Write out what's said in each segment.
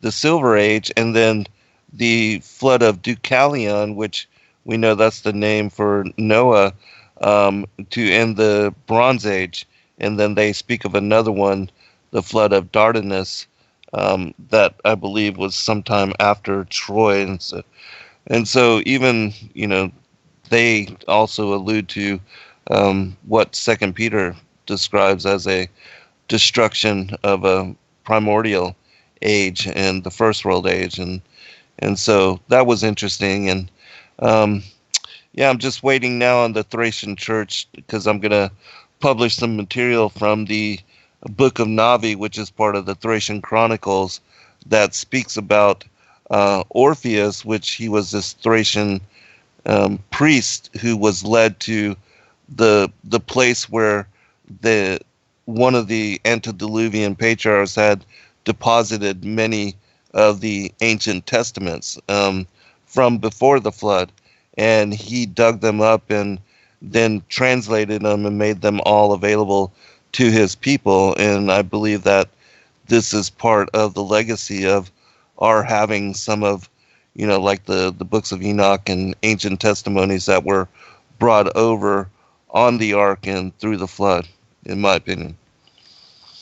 the Silver Age, and then the flood of Deucalion, which we know that's the name for Noah, to end the Bronze Age. And then they speak of another one, the flood of Dardanus, that I believe was sometime after Troy. And so even, they also allude to what Second Peter describes as a destruction of a primordial age and the first world age, and so that was interesting. And yeah, I'm just waiting now on the Thracian church, because I'm gonna publish some material from the Book of Navi, which is part of the Thracian Chronicles, that speaks about Orpheus, which he was this Thracian priest who was led to the place where one of the antediluvian patriarchs had deposited many of the ancient testaments from before the flood, and he dug them up and then translated them and made them all available to his people. And I believe that this is part of the legacy of our having some of, like the books of Enoch and ancient testimonies that were brought over on the ark and through the flood, in my opinion.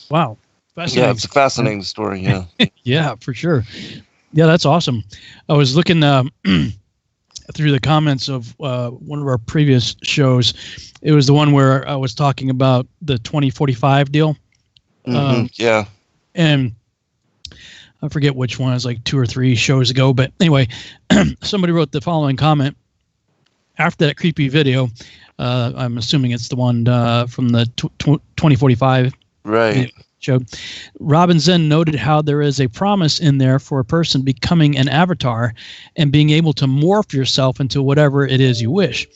Wow. Fascinating. Yeah, it's a fascinating story, yeah. Yeah, for sure. Yeah, that's awesome. I was looking through the comments of one of our previous shows. It was the one where I was talking about the 2045 deal. Yeah. And I forget which one. It was like 2 or 3 shows ago. But anyway, somebody wrote the following comment. After that creepy video, I'm assuming it's the one from the 2045 right show. Robin Zen noted how there is a promise in there for a person becoming an avatar and being able to morph yourself into whatever it is you wish.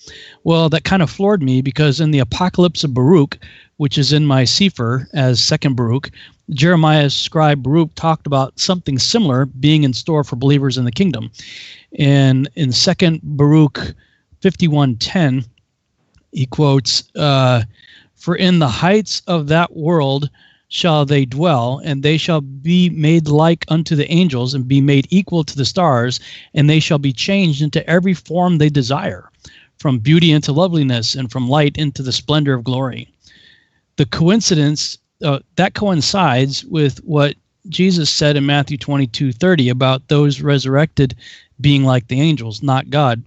Well, that kind of floored me, because in the Apocalypse of Baruch, which is in my Sefer as second Baruch, Jeremiah's scribe Baruch talked about something similar being in store for believers in the kingdom. And in second Baruch 51:10, he quotes, "For in the heights of that world shall they dwell, and they shall be made like unto the angels, and be made equal to the stars, and they shall be changed into every form they desire, from beauty into loveliness, and from light into the splendor of glory." The coincidence that coincides with what Jesus said in Matthew 22:30 about those resurrected being like the angels, not God.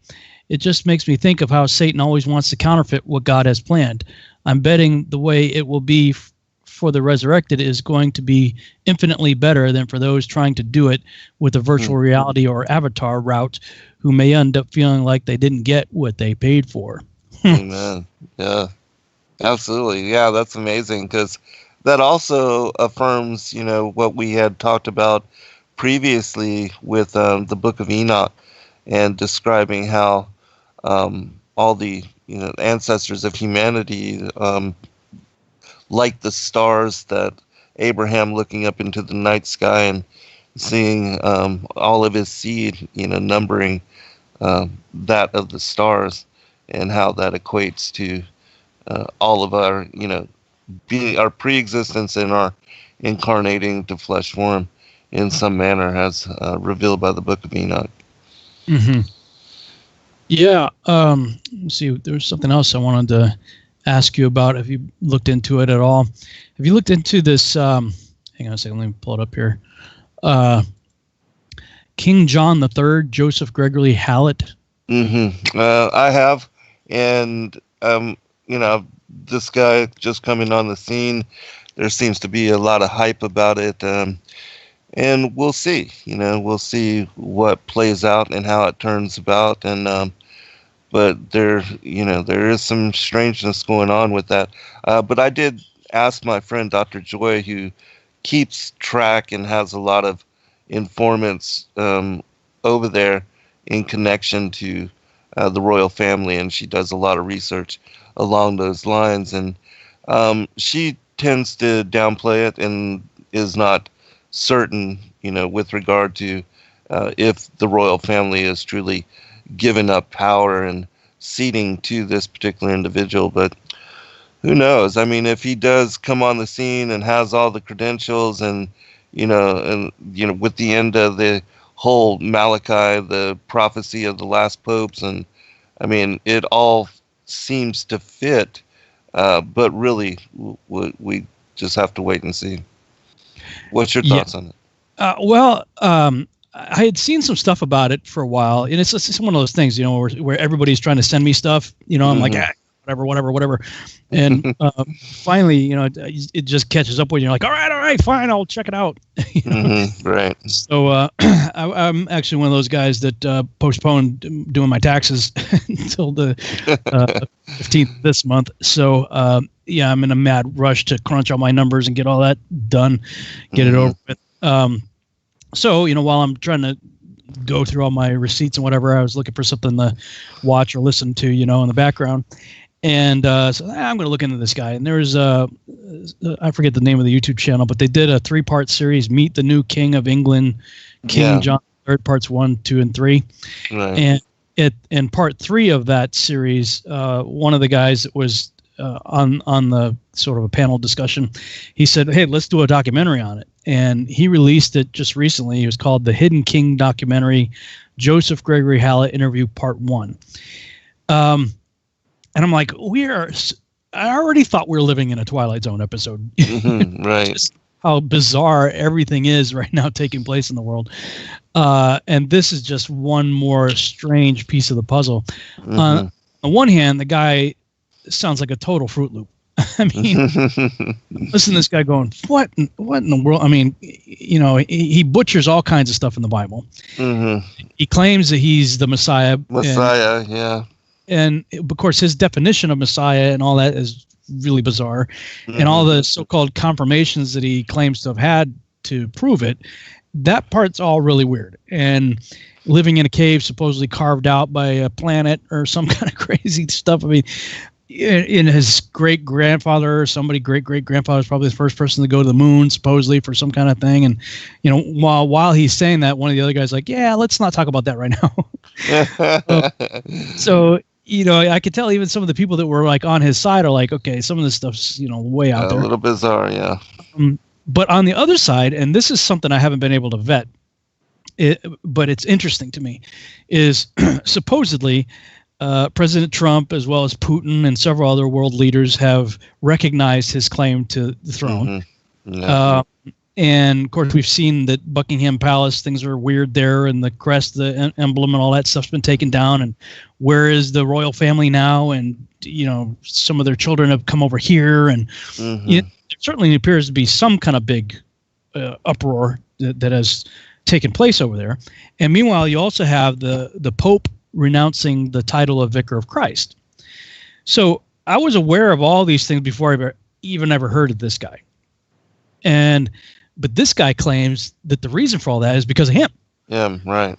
It just makes me think of how Satan always wants to counterfeit what God has planned. I'm betting the way it will be for the resurrected is going to be infinitely better than for those trying to do it with a virtual reality or avatar route, who may end up feeling like they didn't get what they paid for. Amen. Yeah, absolutely. Yeah, that's amazing, because that also affirms, what we had talked about previously with the Book of Enoch, and describing how all the ancestors of humanity, like the stars, that Abraham looking up into the night sky and seeing all of his seed, numbering that of the stars, and how that equates to all of our, being our pre-existence and our incarnating to flesh form in some manner, as revealed by the Book of Enoch. Mm-hmm. Yeah. Let's see. There was something else I wanted to ask you about. Have you looked into it at all? Have you looked into this? Hang on a second. Let me pull it up here. King John III, Joseph Gregory Hallett. I have, and this guy just coming on the scene, there seems to be a lot of hype about it, and we'll see. We'll see what plays out and how it turns about, and but there is some strangeness going on with that. But I did ask my friend Dr. Joy, who keeps track and has a lot of informants over there in connection to the royal family, and she does a lot of research along those lines, and she tends to downplay it and is not certain, with regard to if the royal family is truly given up power and ceding to this particular individual. But who knows? I mean, if he does come on the scene and has all the credentials and and with the end of the whole Malachi, the prophecy of the last popes, and I mean, it all seems to fit, but really, we just have to wait and see. What's your thoughts on it? I had seen some stuff about it for a while, and it's one of those things, where everybody's trying to send me stuff. I'm like, whatever. And finally, it just catches up with you. You're like, all right, fine, I'll check it out. Right. So I'm actually one of those guys that postponed doing my taxes until the 15th this month. So I'm in a mad rush to crunch all my numbers and get all that done, get it over with. So, while I'm trying to go through all my receipts and whatever, I was looking for something to watch or listen to, in the background. And so I'm going to look into this guy. And there's I forget the name of the YouTube channel, but they did a 3-part series, Meet the New King of England, King John III, parts 1, 2, and 3. Right. And in part 3 of that series, one of the guys that was on the sort of a panel discussion, he said, hey, let's do a documentary on it. And he released it just recently. It was called The Hidden King Documentary, Joseph Gregory Hallett Interview Part 1. And I'm like, I already thought we were living in a Twilight Zone episode. Right. Just how bizarre everything is right now taking place in the world. And this is just one more strange piece of the puzzle. On the one hand, the guy sounds like a total Fruit Loop. I mean, listen to this guy going, what in the world? I mean, he butchers all kinds of stuff in the Bible. He claims that he's the Messiah. And of course, his definition of Messiah and all that is really bizarre. And all the so-called confirmations that he claims to have had to prove it, that part's all really weird. And living in a cave supposedly carved out by a planet or some kind of crazy stuff. I mean, in his great-grandfather or somebody, great-great-grandfather is probably the first person to go to the moon, supposedly, for some kind of thing. And, while he's saying that, one of the other guys like, yeah, let's not talk about that right now. So I could tell even some of the people that were like on his side are like, okay, some of this stuff's, way out there. A little bizarre, yeah. But on the other side, and this is something I haven't been able to vet, but it's interesting to me, is supposedly President Trump, as well as Putin and several other world leaders, have recognized his claim to the throne. And of course, we've seen that Buckingham Palace, things are weird there, and the crest, the emblem, and all that stuff's been taken down. And where is the royal family now? And some of their children have come over here, and there certainly appears to be some kind of big uproar that has taken place over there. And meanwhile, you also have the Pope renouncing the title of Vicar of Christ. So I was aware of all these things before I even ever heard of this guy. But this guy claims that the reason for all that is because of him. Yeah, right.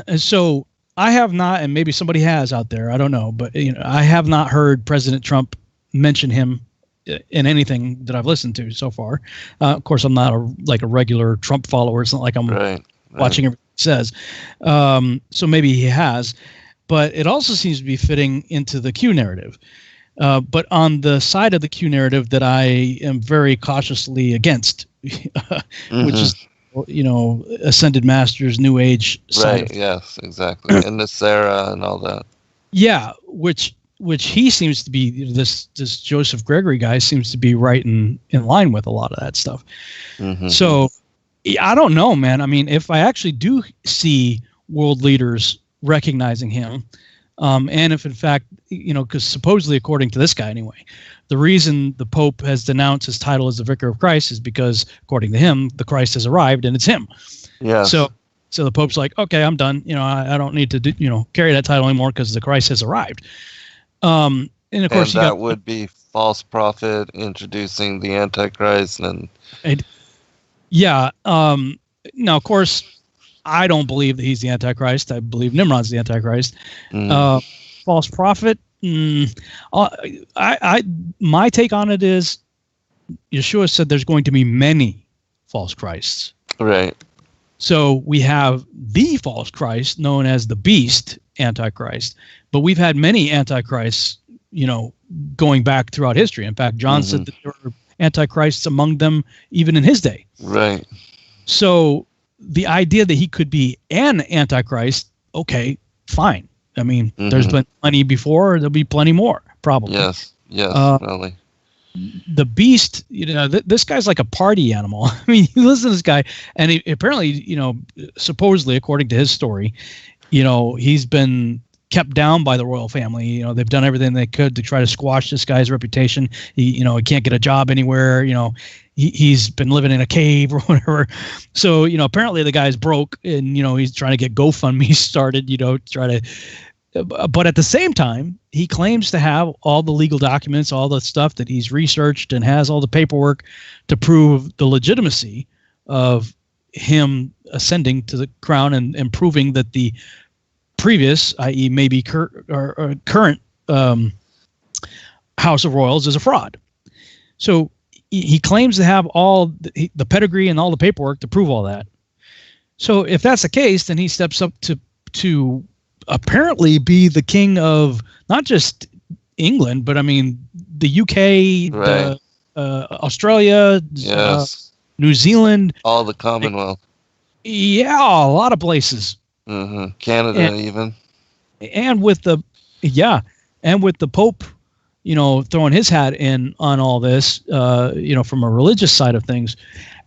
And so I have not, and maybe somebody has out there, I don't know, but I have not heard President Trump mention him in anything that I've listened to so far. Of course, I'm not a regular Trump follower. It's not like I'm watching everything he says. So maybe he has, but it also seems to be fitting into the Q narrative. But on the side of the Q narrative that I am very cautiously against, which is, Ascended Masters, New Age side. Right. Yes, exactly. And the Sarah and all that. Yeah, which he seems to be, this Joseph Gregory guy seems to be right in line with a lot of that stuff. So I don't know, man. I mean, if I actually do see world leaders recognizing him, and if in fact, because supposedly, according to this guy anyway, the reason the Pope has denounced his title as the Vicar of Christ is because, according to him, the Christ has arrived and it's him. Yeah. So the Pope's like, okay, I'm done. I don't need to carry that title anymore because the Christ has arrived. And of course, that would be false prophet introducing the Antichrist yeah. Now, of course, I don't believe that he's the Antichrist. I believe Nimrod's the Antichrist. False prophet. My take on it is, Yeshua said there's going to be many false Christs. Right. So we have the false Christ known as the beast Antichrist, but we've had many Antichrists, going back throughout history. In fact, John said that there were Antichrists among them even in his day. Right. So the idea that he could be an Antichrist, okay, fine. I mean, there's been plenty before. There'll be plenty more, probably. Yes, really. The beast, this guy's like a party animal. I mean, you listen to this guy, and he apparently, supposedly, according to his story, he's been kept down by the royal family. They've done everything they could to try to squash this guy's reputation. He can't get a job anywhere. He's been living in a cave or whatever. So, apparently the guy's broke, and, he's trying to get GoFundMe started, but at the same time, he claims to have all the legal documents, all the stuff that he's researched, and has all the paperwork to prove the legitimacy of him ascending to the crown and proving that the previous, i.e. maybe current House of Royals is a fraud. So he claims to have all the pedigree and all the paperwork to prove all that. So if that's the case, then he steps up to apparently be the king of not just England, but I mean the UK, right. Australia, yes. New Zealand, all the Commonwealth. Yeah, a lot of places. Canada, even. And with the Pope, throwing his hat in on all this, from a religious side of things.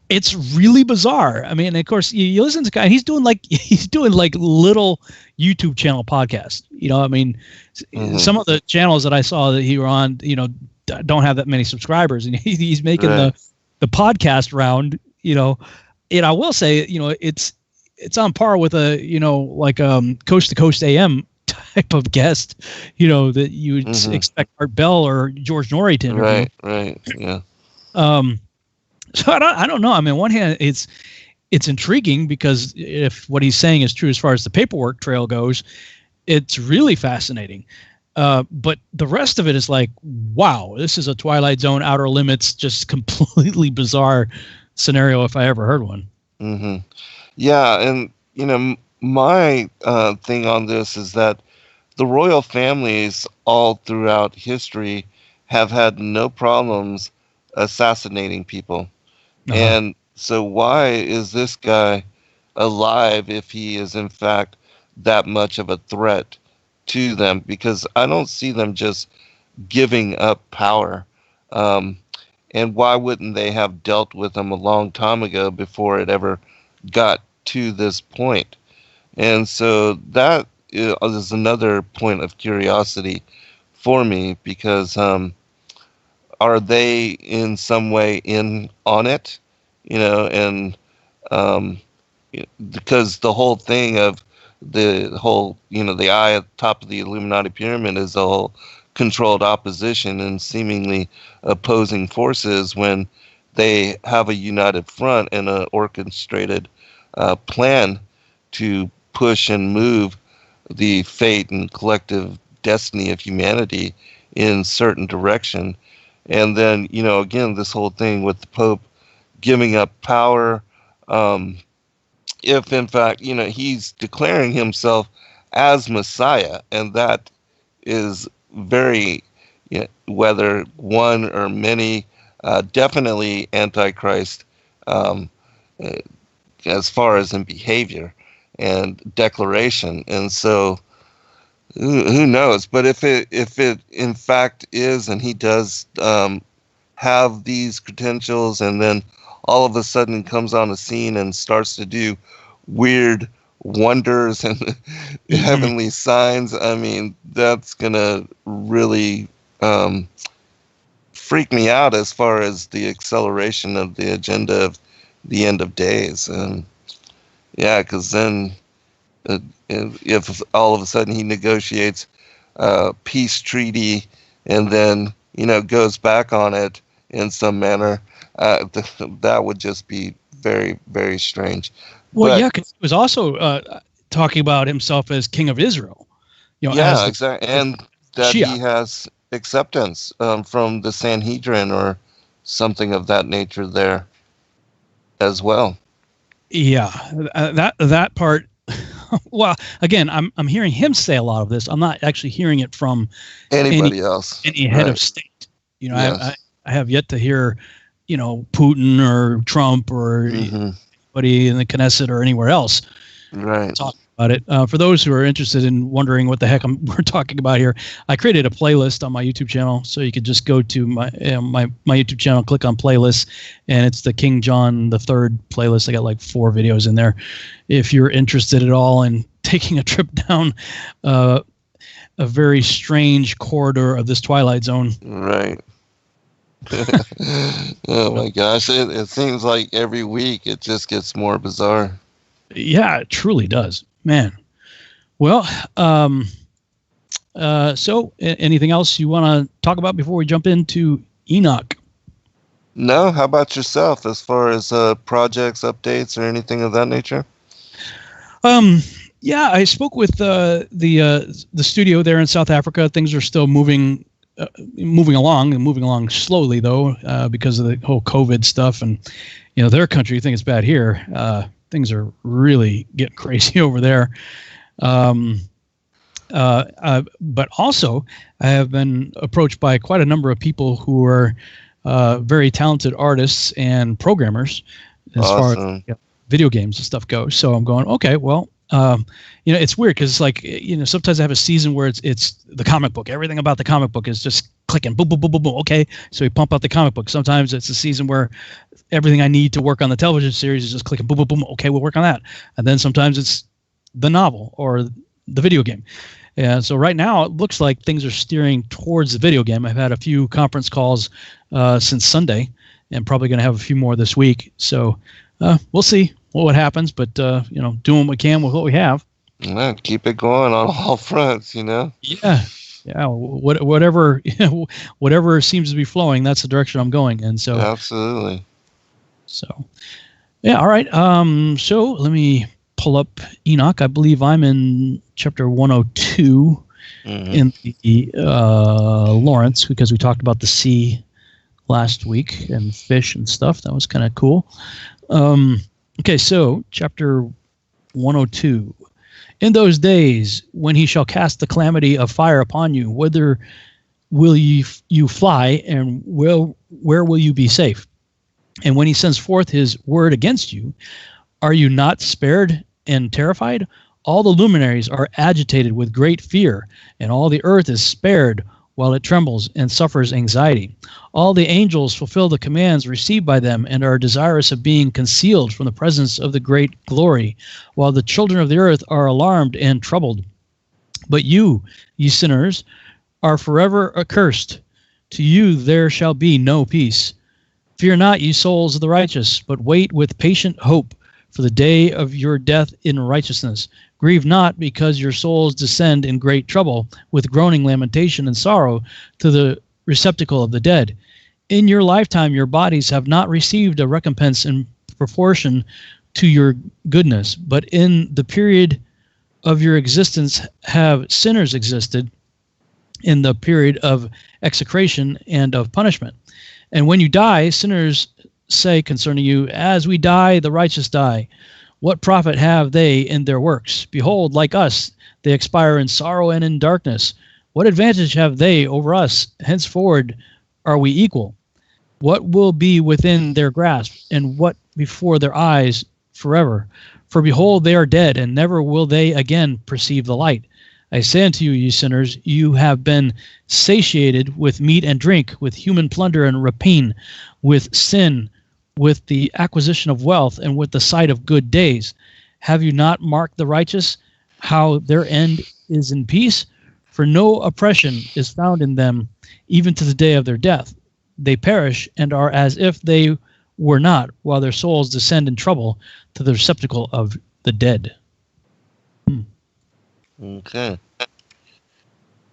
It's really bizarre. I mean, of course, you listen to the guy. He's doing like little YouTube channel podcasts. Some of the channels that I saw that he were on, don't have that many subscribers, and he's making the podcast round. And I will say, it's on par with a Coast to Coast AM type of guest, that you would expect Art Bell or George Norrie to interview. Right, yeah. So I don't know. I mean, on one hand, it's intriguing because if what he's saying is true as far as the paperwork trail goes, it's really fascinating. But the rest of it is like, wow, this is a Twilight Zone, Outer Limits, just completely bizarre scenario if I ever heard one. Yeah, and my thing on this is that the royal families all throughout history have had no problems assassinating people. And so why is this guy alive if he is in fact that much of a threat to them? Because I don't see them just giving up power. And why wouldn't they have dealt with him a long time ago before it ever got to this point? And so that is another point of curiosity for me, because are they in some way in on it? And because the whole thing of the eye at the top of the Illuminati pyramid is the whole controlled opposition and seemingly opposing forces, when they have a united front and an orchestrated plan to push and move the fate and collective destiny of humanity in certain direction. And then, again, this whole thing with the Pope giving up power, if in fact, he's declaring himself as Messiah, and that is very, whether one or many, definitely Antichrist, as far as in behavior and declaration. And so who knows? But if it in fact is, and he does have these credentials, and then all of a sudden comes on the scene and starts to do weird wonders and heavenly signs, I mean, that's gonna really freak me out as far as the acceleration of the agenda of the end of days. And yeah, because then if all of a sudden he negotiates a peace treaty and then goes back on it in some manner, that would just be very, very strange. Well, yeah, because he was also talking about himself as King of Israel. Exactly, and that Shia. He has acceptance from the Sanhedrin or something of that nature there as well. Yeah, that part. Well, again, I'm hearing him say a lot of this. I'm not actually hearing it from anybody else, any head of state. Yes. I have yet to hear, Putin or Trump or anybody in the Knesset or anywhere else Right. talk about it. For those who are interested in wondering what the heck we're talking about here, I created a playlist on my YouTube channel, so you could just go to my YouTube channel, click on playlists, and it's the King John the Third playlist. I got like 4 videos in there. If you're interested at all in taking a trip down a very strange corridor of this Twilight Zone, Right. Oh my gosh! It seems like every week it just gets more bizarre. Yeah, it truly does, man. Well, so anything else you want to talk about before we jump into Enoch? No, how about yourself as far as projects, updates, or anything of that nature? Yeah, I spoke with the studio there in South Africa. Things are still moving along slowly though, because of the whole COVID stuff, and their country. You think it's bad here? Things are really getting crazy over there. But also, I have been approached by quite a number of people who are very talented artists and programmers as far as video games and stuff goes. So I'm going, okay, well, it's weird because it's like, sometimes I have a season where it's the comic book. Everything about the comic book is just clicking, boom, boom, boom, boom, boom. Okay, so we pump out the comic book. Sometimes it's a season where everything I need to work on the television series is just clicking, boom, boom, boom. Okay, we'll work on that. And then sometimes it's the novel or the video game. And so right now it looks like things are steering towards the video game. I've had a few conference calls since Sunday, and probably going to have a few more this week. So we'll see what happens, but doing what we can with what we have. Yeah, keep it going on all fronts, Yeah. Whatever whatever seems to be flowing, that's the direction I'm going. And so absolutely. So yeah, all right. So let me pull up Enoch. I believe I'm in chapter 102 in the Lawrence, because we talked about the sea last week and fish and stuff. That was kind of cool. Okay, so chapter 102. In those days, when he shall cast the calamity of fire upon you, whither will you fly, and where will you be safe? And when he sends forth his word against you, are you not spared and terrified? All the luminaries are agitated with great fear, and all the earth is spared while it trembles and suffers anxiety. All the angels fulfill the commands received by them and are desirous of being concealed from the presence of the great glory, while the children of the earth are alarmed and troubled. But you, ye sinners, are forever accursed. To you there shall be no peace. Fear not, ye souls of the righteous, but wait with patient hope for the day of your death in righteousness. Grieve not, because your souls descend in great trouble, with groaning, lamentation, and sorrow, to the receptacle of the dead. In your lifetime your bodies have not received a recompense in proportion to your goodness, but in the period of your existence have sinners existed, in the period of execration and of punishment. And when you die, sinners say concerning you, as we die, the righteous die. What profit have they in their works? Behold, like us, they expire in sorrow and in darkness. What advantage have they over us? Henceforward are we equal. What will be within their grasp, and what before their eyes forever? For behold, they are dead, and never will they again perceive the light. I say unto you, ye sinners, you have been satiated with meat and drink, with human plunder and rapine, with sin, with the acquisition of wealth, and with the sight of good days. Have you not marked the righteous, how their end is in peace? For no oppression is found in them, even to the day of their death. They perish and are as if they were not, while their souls descend in trouble to the receptacle of the dead. Okay.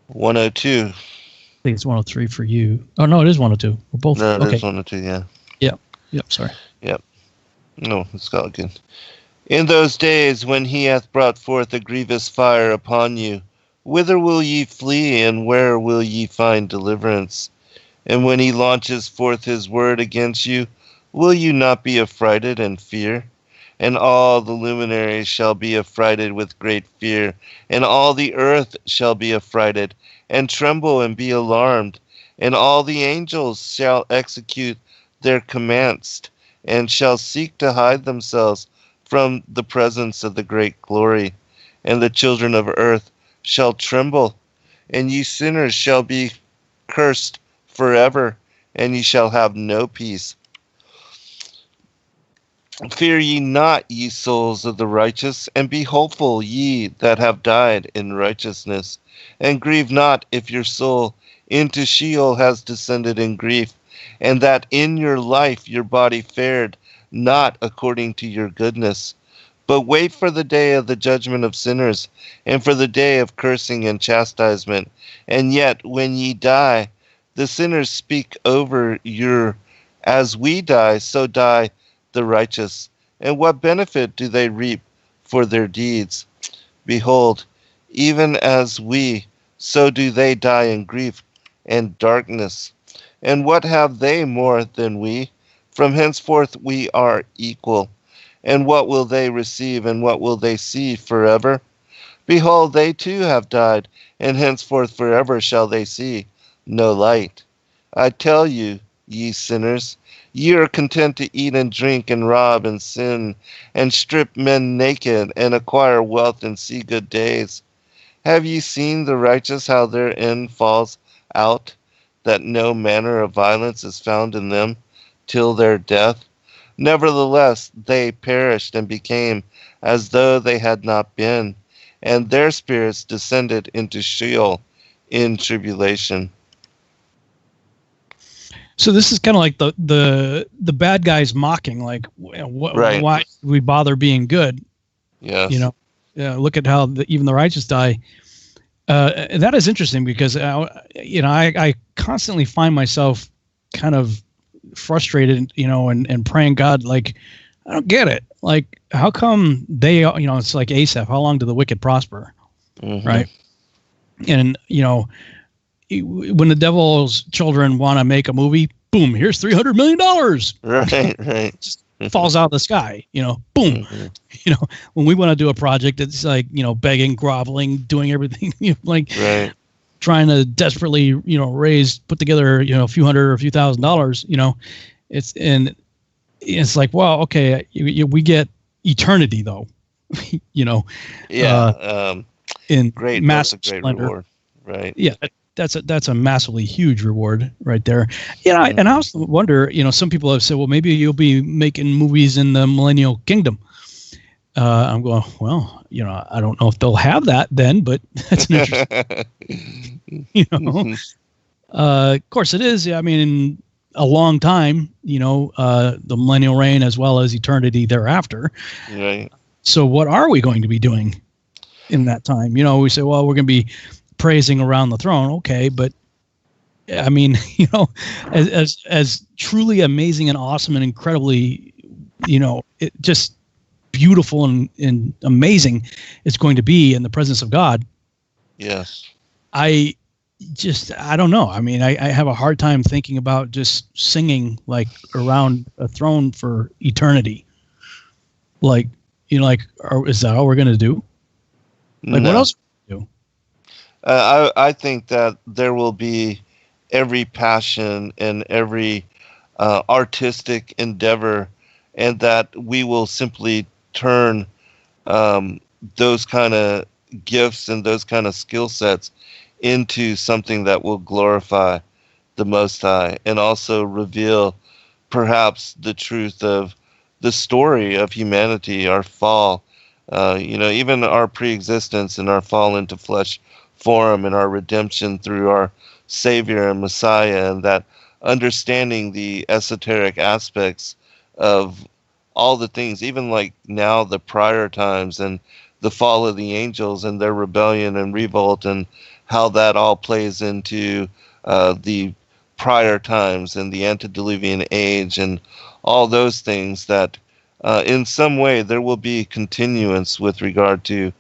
102. I think it's 103 for you. Oh, no, it is 102. We're both. No, it okay. is 102, yeah. Yep, sorry. Yep. No, it's all good. In those days when he hath brought forth a grievous fire upon you, whither will ye flee, and where will ye find deliverance? And when he launches forth his word against you, will you not be affrighted and fear? And all the luminaries shall be affrighted with great fear, and all the earth shall be affrighted, and tremble and be alarmed, and all the angels shall execute their commands, and shall seek to hide themselves from the presence of the great glory. And the children of earth shall tremble, and ye sinners shall be cursed forever, and ye shall have no peace. Fear ye not, ye souls of the righteous, and be hopeful, ye that have died in righteousness. And grieve not if your soul into Sheol has descended in grief, and that in your life your body fared not according to your goodness. But wait for the day of the judgment of sinners, and for the day of cursing and chastisement. And yet, when ye die, the sinners speak over your, as we die, so die the righteous. And what benefit do they reap for their deeds? Behold, even as we, so do they die in grief and darkness. And what have they more than we? From henceforth we are equal. And what will they receive, and what will they see forever? Behold, they too have died, and henceforth forever shall they see no light. I tell you, ye sinners, ye are content to eat and drink and rob and sin and strip men naked and acquire wealth and see good days. Have ye seen the righteous how their end falls out, that no manner of violence is found in them till their death? Nevertheless, they perished and became as though they had not been, and their spirits descended into Sheol in tribulation. So this is kind of like the bad guys mocking, like, Right. why do we bother being good? Yes. You know, look at how even the righteous die. That is interesting because I constantly find myself kind of frustrated, and praying God, like, I don't get it. Like, how come they, it's like Asaph, how long do the wicked prosper? Mm-hmm. Right. And, when the devil's children want to make a movie, boom, here's $300 million. Right. Just falls out of the sky, boom. Mm-hmm. When we want to do a project, it's like, begging, groveling, doing everything, like Right. trying to desperately, put together, a few hundred or a few $1,000s, it's like, well, okay, we get eternity though, Yeah. in Great. massive That's a great splendor. reward. Right. Yeah, that's a massively huge reward right there. Yeah, and I also wonder, some people have said, well, maybe you'll be making movies in the millennial kingdom. I'm going, well, I don't know if they'll have that then, but that's an interesting, of course it is. I mean, in a long time, the millennial reign as well as eternity thereafter. Right. So what are we going to be doing in that time? We say, well, we're going to be praising around the throne. Okay. But I mean, as truly amazing and awesome and incredibly, it just beautiful and amazing it's going to be in the presence of God. Yes. I don't know. I mean, I have a hard time thinking about just singing like around a throne for eternity. Like, is that all we're going to do? Like, No. what else do we do? I think that there will be every passion and every artistic endeavor, and that we will simply turn those kind of gifts and those kind of skill sets into something that will glorify the Most High and also reveal perhaps the truth of the story of humanity, our fall, even our pre-existence and our fall into flesh form and our redemption through our Savior and Messiah, and that understanding the esoteric aspects of all the things, even like now the prior times and the fall of the angels and their rebellion and revolt, and how that all plays into the prior times and the antediluvian age and all those things, that in some way there will be continuance with regard to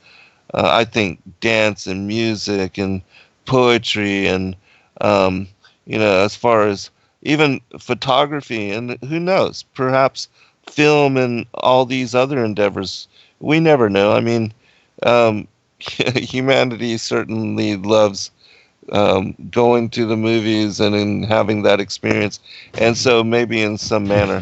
I think dance and music and poetry and as far as even photography, and who knows, perhaps film and all these other endeavors. We never know. I mean, humanity certainly loves going to the movies and in having that experience, and so maybe in some manner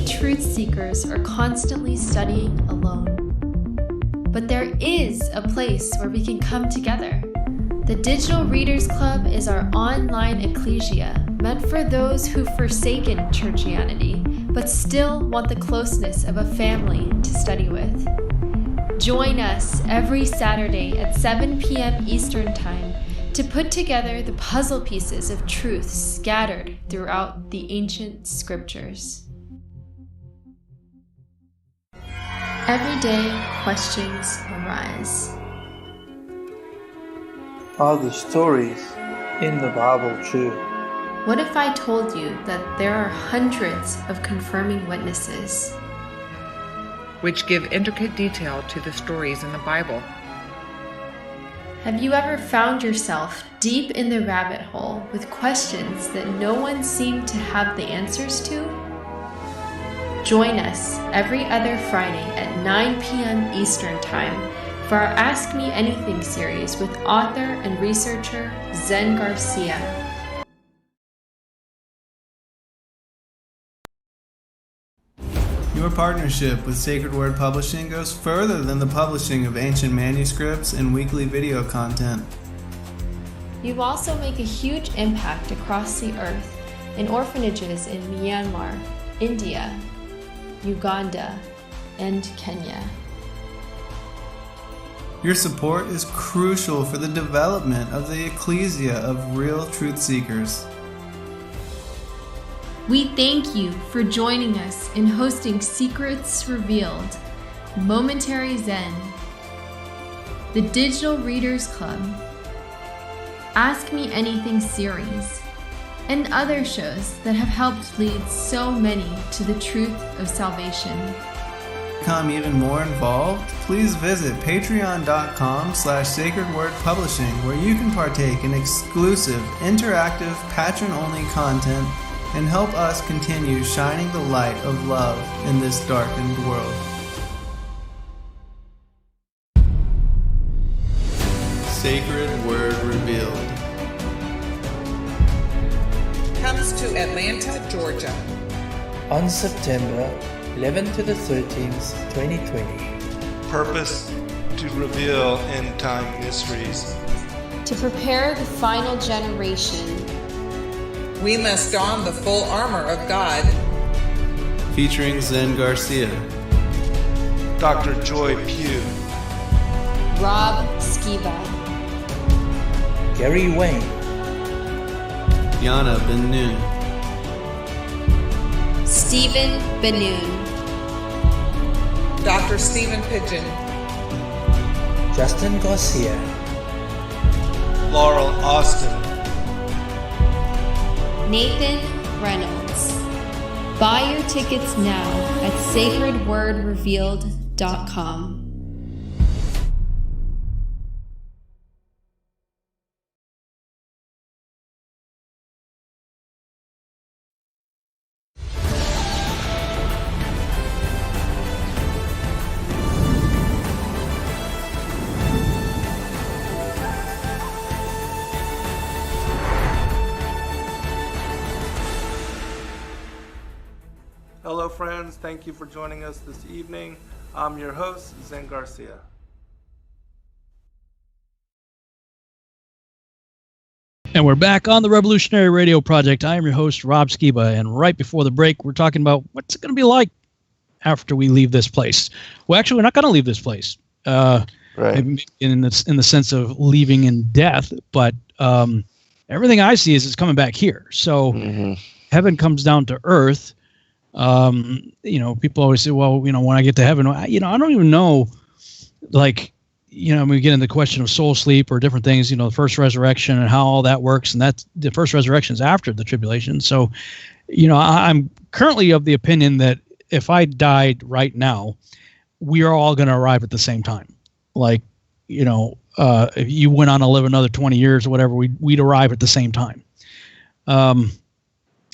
Many truth seekers are constantly studying alone. But there is a place where we can come together. The Digital Readers Club is our online ecclesia meant for those who've forsaken churchianity but still want the closeness of a family to study with. Join us every Saturday at 7 p.m. Eastern Time to put together the puzzle pieces of truth scattered throughout the ancient scriptures. Every day, questions arise. Are the stories in the Bible true? What if I told you that there are hundreds of confirming witnesses, which give intricate detail to the stories in the Bible? Have you ever found yourself deep in the rabbit hole with questions that no one seemed to have the answers to? Join us every other Friday at 9 p.m. Eastern Time for our Ask Me Anything series with author and researcher Zen Garcia. Your partnership with Sacred Word Publishing goes further than the publishing of ancient manuscripts and weekly video content. You also make a huge impact across the earth in orphanages in Myanmar, India, Uganda, and Kenya. Your support is crucial for the development of the ecclesia of real truth seekers. We thank you for joining us in hosting Secrets Revealed, Momentary Zen, the Digital Readers Club, Ask Me Anything series, and other shows that have helped lead so many to the truth of salvation. To become even more involved, please visit patreon.com/sacredwordpublishing, where you can partake in exclusive, interactive, patron-only content and help us continue shining the light of love in this darkened world. Sacred Word Revealed Comes to Atlanta, Georgia. On September 11th to the 13th, 2020. Purpose to reveal end-time mysteries. To prepare the final generation, We must don the full armor of God. Featuring Zen Garcia, Dr. Joy Pugh, Rob Skiba, Gary Wayne, Yana Ben Noon, Stephen Benoon, Dr. Stephen Pigeon, Justin Garcia, Laurel Austin, Nathan Reynolds. Buy your tickets now at sacredwordrevealed.com. Hello friends, thank you for joining us this evening. I'm your host, Zen Garcia. And we're back on the Revolutionary Radio Project. I am your host, Rob Skiba, and right before the break, we're talking about what's it going to be like after we leave this place. Well, actually, we're not going to leave this place, Right. in the sense of leaving in death, but everything I see is it's coming back here. So heaven comes down to earth. People always say, well, when I get to heaven, I don't even know, like, we get into the question of soul sleep or different things, the first resurrection and how all that works. And that's the first resurrection is after the tribulation. So, I'm currently of the opinion that if I died right now, we are all going to arrive at the same time. Like, if you went on to live another 20 years or whatever, we'd arrive at the same time. And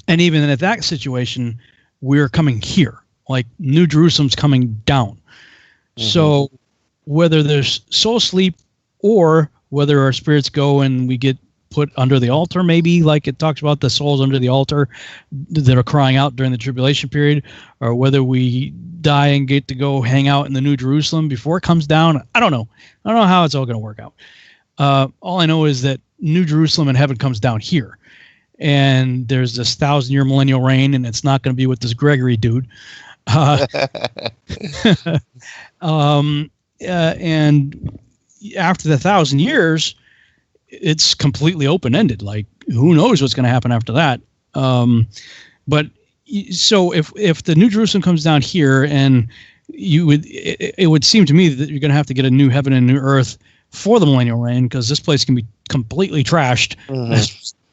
even at that situation, we're coming here, like New Jerusalem's coming down. So whether there's soul sleep or whether our spirits go and we get put under the altar, maybe, like it talks about the souls under the altar that are crying out during the tribulation period, or whether we die and get to go hang out in the New Jerusalem before it comes down. I don't know. I don't know how it's all going to work out. All I know is that New Jerusalem in heaven comes down here, and there's this 1,000-year millennial reign, and it's not going to be with this Gregory dude. And after the 1,000 years, it's completely open-ended. Like, who knows what's going to happen after that? But so if the New Jerusalem comes down here, and it would seem to me that you're going to have to get a new heaven and new earth for the millennial reign, because this place can be completely trashed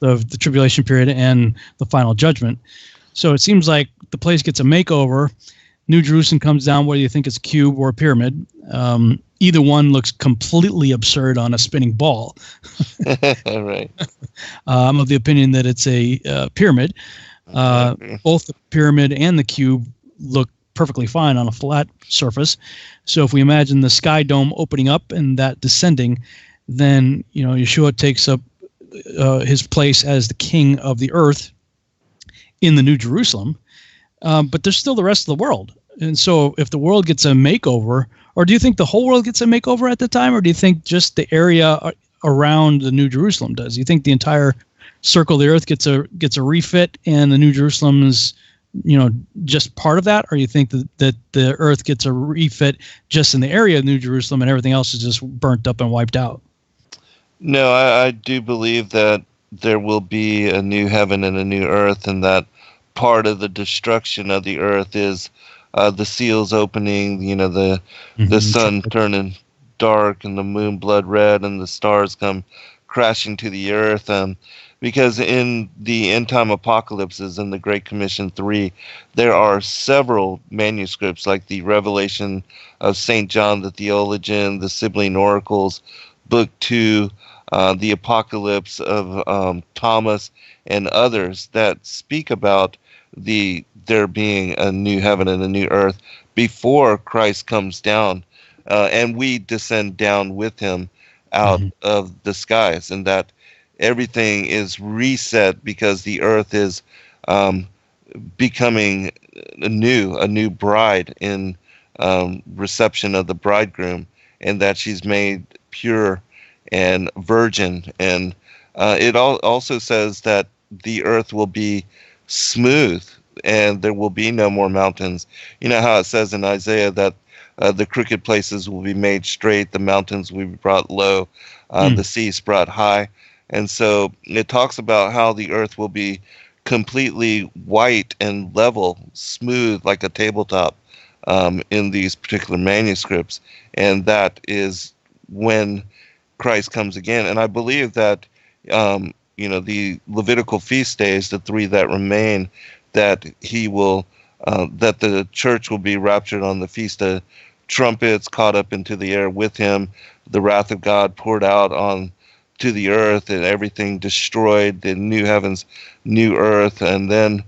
of the tribulation period and the final judgment. So it seems like the place gets a makeover. New Jerusalem comes down, whether you think it's a cube or a pyramid. Either one looks completely absurd on a spinning ball. Right. I'm of the opinion that it's a pyramid. Both the pyramid and the cube look perfectly fine on a flat surface. So if we imagine the sky dome opening up and that descending, then Yeshua takes up his place as the king of the earth in the New Jerusalem. But there's still the rest of the world. And so if the world gets a makeover, or do you think the whole world gets a makeover at the time, or do you think just the area around the New Jerusalem does? Do you think the entire circle of the earth gets a refit and the New Jerusalem is, just part of that? Or you think that the earth gets a refit just in the area of New Jerusalem and everything else is just burnt up and wiped out? No, I do believe that there will be a new heaven and a new earth, and that part of the destruction of the earth is the seals opening, the sun turning dark and the moon blood red and the stars come crashing to the earth. Because in the end time apocalypses in the Great Commission 3, there are several manuscripts like the Revelation of St. John the Theologian, the Sibylline Oracles, Book 2, the Apocalypse of Thomas, and others that speak about there being a new heaven and a new earth before Christ comes down, and we descend down with him out of the skies, and that everything is reset because the earth is becoming a new bride in reception of the bridegroom, and that she's made pure and virgin. And it also says that the earth will be smooth and there will be no more mountains. You know how it says in Isaiah that the crooked places will be made straight, the mountains will be brought low, the seas brought high. And so it talks about how the earth will be completely white and level, smooth like a tabletop in these particular manuscripts. And that is when Christ comes again. And I believe that, the Levitical feast days, the 3 that remain, that he will, that the church will be raptured on the Feast of Trumpets, caught up into the air with him, the wrath of God poured out on to the earth, and everything destroyed, the new heavens, new earth. And then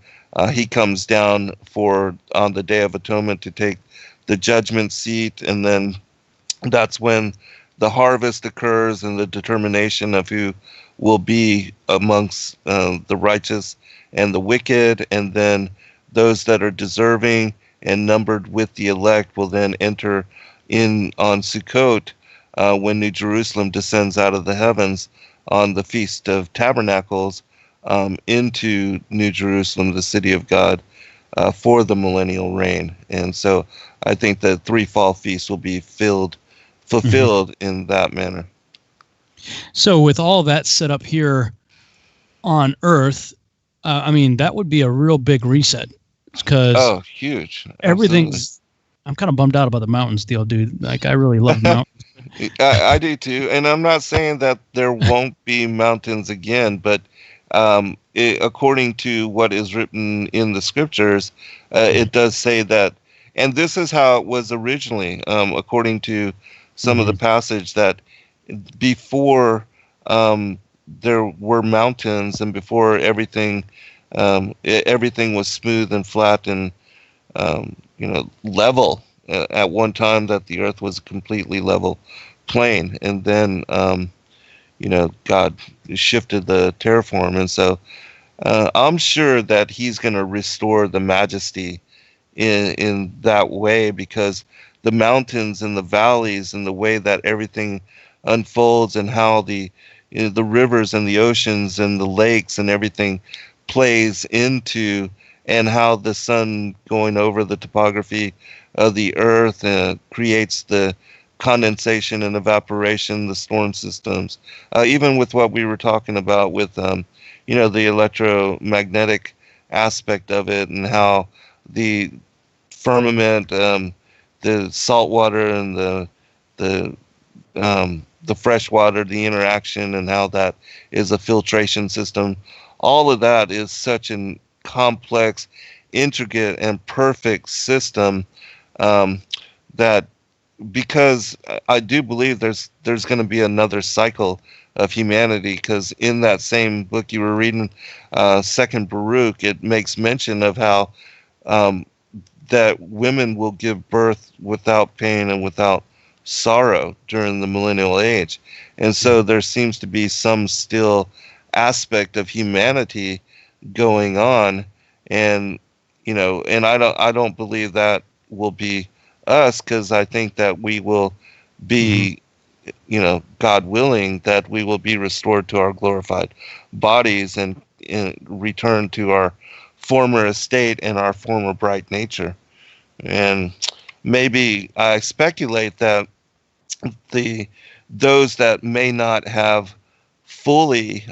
he comes down on the Day of Atonement to take the judgment seat. And then that's when the harvest occurs and the determination of who will be amongst the righteous and the wicked. And then those that are deserving and numbered with the elect will then enter in on Sukkot, when New Jerusalem descends out of the heavens on the Feast of Tabernacles, into New Jerusalem, the city of God, for the millennial reign. And so I think the 3 fall feasts will be fulfilled in that manner. So with all that set up here on Earth, that would be a real big reset. Because huge. Everything's. Absolutely. I'm kind of bummed out about the mountains deal, dude. Like, I really love mountains. I do too, and I'm not saying that there won't be mountains again, but according to what is written in the scriptures, it does say that, and this is how it was originally, according to some of the passage, that before there were mountains and before everything was smooth and flat and level. At one time, that the earth was a completely level plain, and then God shifted the terraform. And so I'm sure that he's going to restore the majesty in that way, because the mountains and the valleys and the way that everything unfolds, and how the rivers and the oceans and the lakes and everything plays into, and how the sun going over the topography of the earth creates the condensation and evaporation, the storm systems, even with what we were talking about with the electromagnetic aspect of it, and how the firmament, the salt water and the fresh water, the interaction, and how that is a filtration system. All of that is such a complex, intricate, and perfect system, that, because I do believe there's going to be another cycle of humanity, because in that same book you were reading, Second Baruch, it makes mention of how that women will give birth without pain and without sorrow during the millennial age. And so there seems to be some still aspect of humanity going on, and and I don't believe that will be us, because I think that we will be, God willing, that we will be restored to our glorified bodies and return to our former estate and our former bright nature. And maybe I speculate that those that may not have fully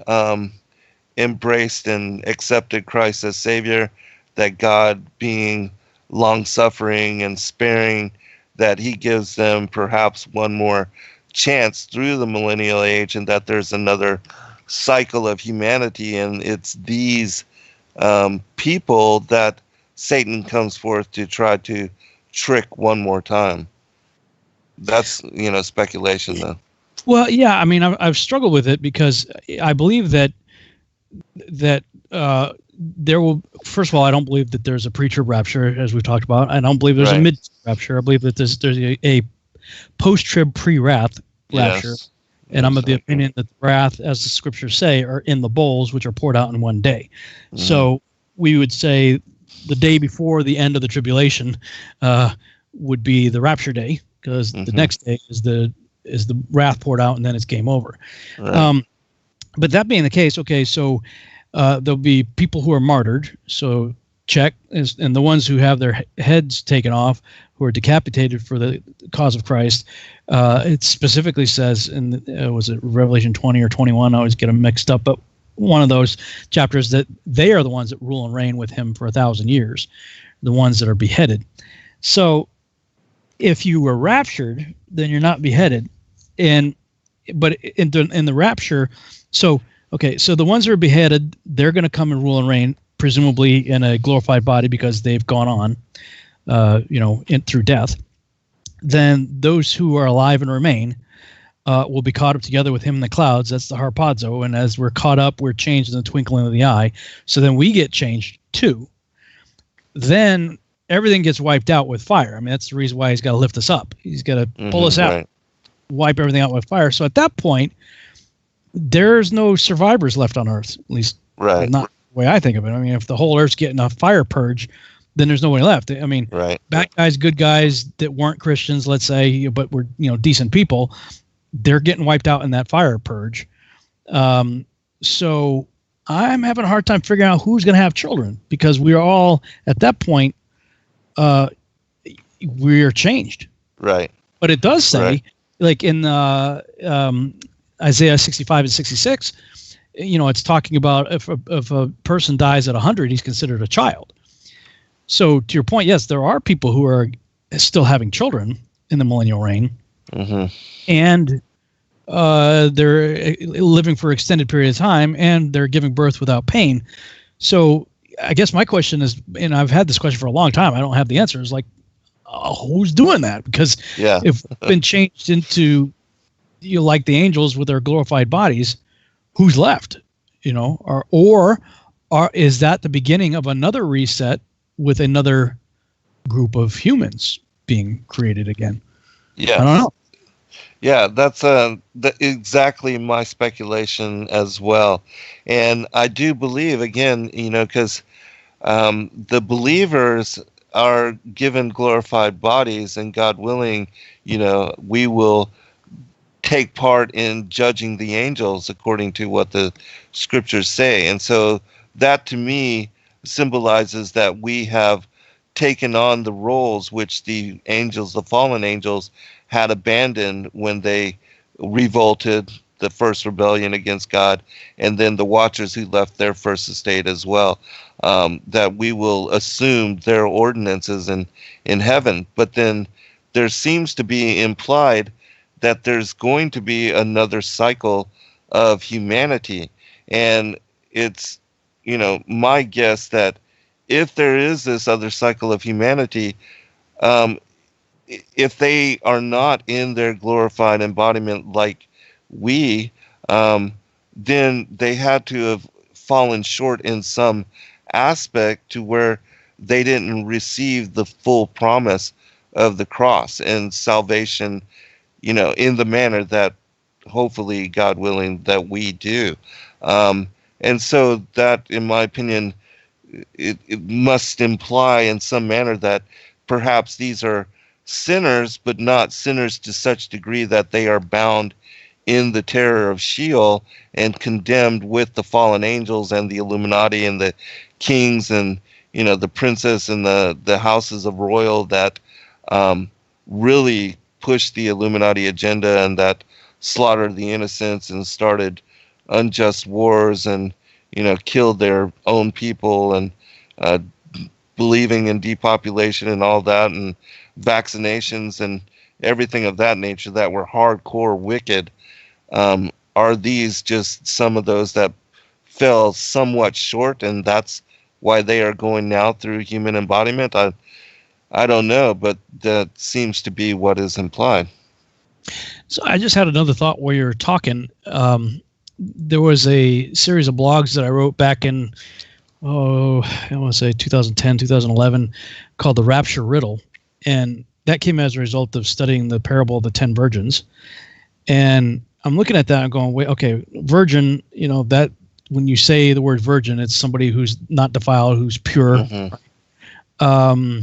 embraced and accepted Christ as Savior, that God, being long-suffering and sparing, that he gives them perhaps one more chance through the millennial age, and that there's another cycle of humanity, and it's these people that Satan comes forth to try to trick one more time. That's speculation, though. Well, yeah, I mean, I've struggled with it, because I believe that there will. First of all, I don't believe that there's a pre-trib rapture, as we've talked about. I don't believe there's a mid-rapture. I believe that there's a post-trib pre-wrath rapture. Yes. And I'm of the opinion that the wrath, as the scriptures say, are in the bowls, which are poured out in one day. Mm-hmm. So we would say the day before the end of the tribulation would be the rapture day, because the next day is the wrath poured out, and then it's game over. Right. But that being the case, okay, so there'll be people who are martyred, so check, and the ones who have their heads taken off, who are decapitated for the cause of Christ. It specifically says in was it Revelation 20 or 21? I always get them mixed up, but one of those chapters, that they are the ones that rule and reign with him for 1,000 years, the ones that are beheaded. So if you were raptured, then you're not beheaded. But in the rapture, so the ones that are beheaded, they're going to come and rule and reign, presumably in a glorified body, because they've gone on, through death. Then those who are alive and remain will be caught up together with him in the clouds. That's the harpazo. And as we're caught up, we're changed in the twinkling of the eye. So then we get changed too. Then everything gets wiped out with fire. I mean, that's the reason why he's got to lift us up. He's got to pull us out, wipe everything out with fire. So at that point, there's no survivors left on Earth, at least not the way I think of it. I mean, if the whole Earth's getting a fire purge, then there's nobody left. I mean, bad guys, good guys that weren't Christians, let's say, but were decent people, they're getting wiped out in that fire purge. So I'm having a hard time figuring out who's going to have children, because we are all at that point, we're changed. Right. But it does say, like in Isaiah 65 and 66, it's talking about if a person dies at 100, he's considered a child. So to your point, yes, there are people who are still having children in the millennial reign, and they're living for an extended period of time, and they're giving birth without pain. So I guess my question is, and I've had this question for a long time, I don't have the answer, is like, who's doing that? Because if we've been changed into, like the angels with their glorified bodies, who's left? Or is that the beginning of another reset with another group of humans being created again? Yeah, I don't know. Yeah, that's exactly my speculation as well. And I do believe, again, because the believers are given glorified bodies, and God willing, we will take part in judging the angels according to what the scriptures say. And so that to me symbolizes that we have taken on the roles which the angels, the fallen angels, had abandoned when they revolted, the first rebellion against God, and then the watchers who left their first estate as well. That we will assume their ordinances in heaven. But then there seems to be implied that there's going to be another cycle of humanity. And it's, my guess that if there is this other cycle of humanity, um, if they are not in their glorified embodiment like we, then they had to have fallen short in some aspect to where they didn't receive the full promise of the cross and salvation, in the manner that hopefully, God willing, that we do. And so that, in my opinion, it must imply in some manner that perhaps these are sinners, but not sinners to such degree that they are bound in the terror of Sheol and condemned with the fallen angels and the Illuminati and the kings and, the princess and the houses of royal that really pushed the Illuminati agenda and that slaughtered the innocents and started unjust wars and, killed their own people and believing in depopulation and all that and vaccinations and everything of that nature that were hardcore wicked. Are these just some of those that fell somewhat short, and that's why they are going now through human embodiment? I don't know, but that seems to be what is implied. So I just had another thought while you were talking. There was a series of blogs that I wrote back in, I want to say 2010, 2011, called The Rapture Riddle. And that came as a result of studying the parable of the 10 virgins. And I'm looking at that and going, wait, okay, virgin, that when you say the word virgin, it's somebody who's not defiled, who's pure. Mm-hmm.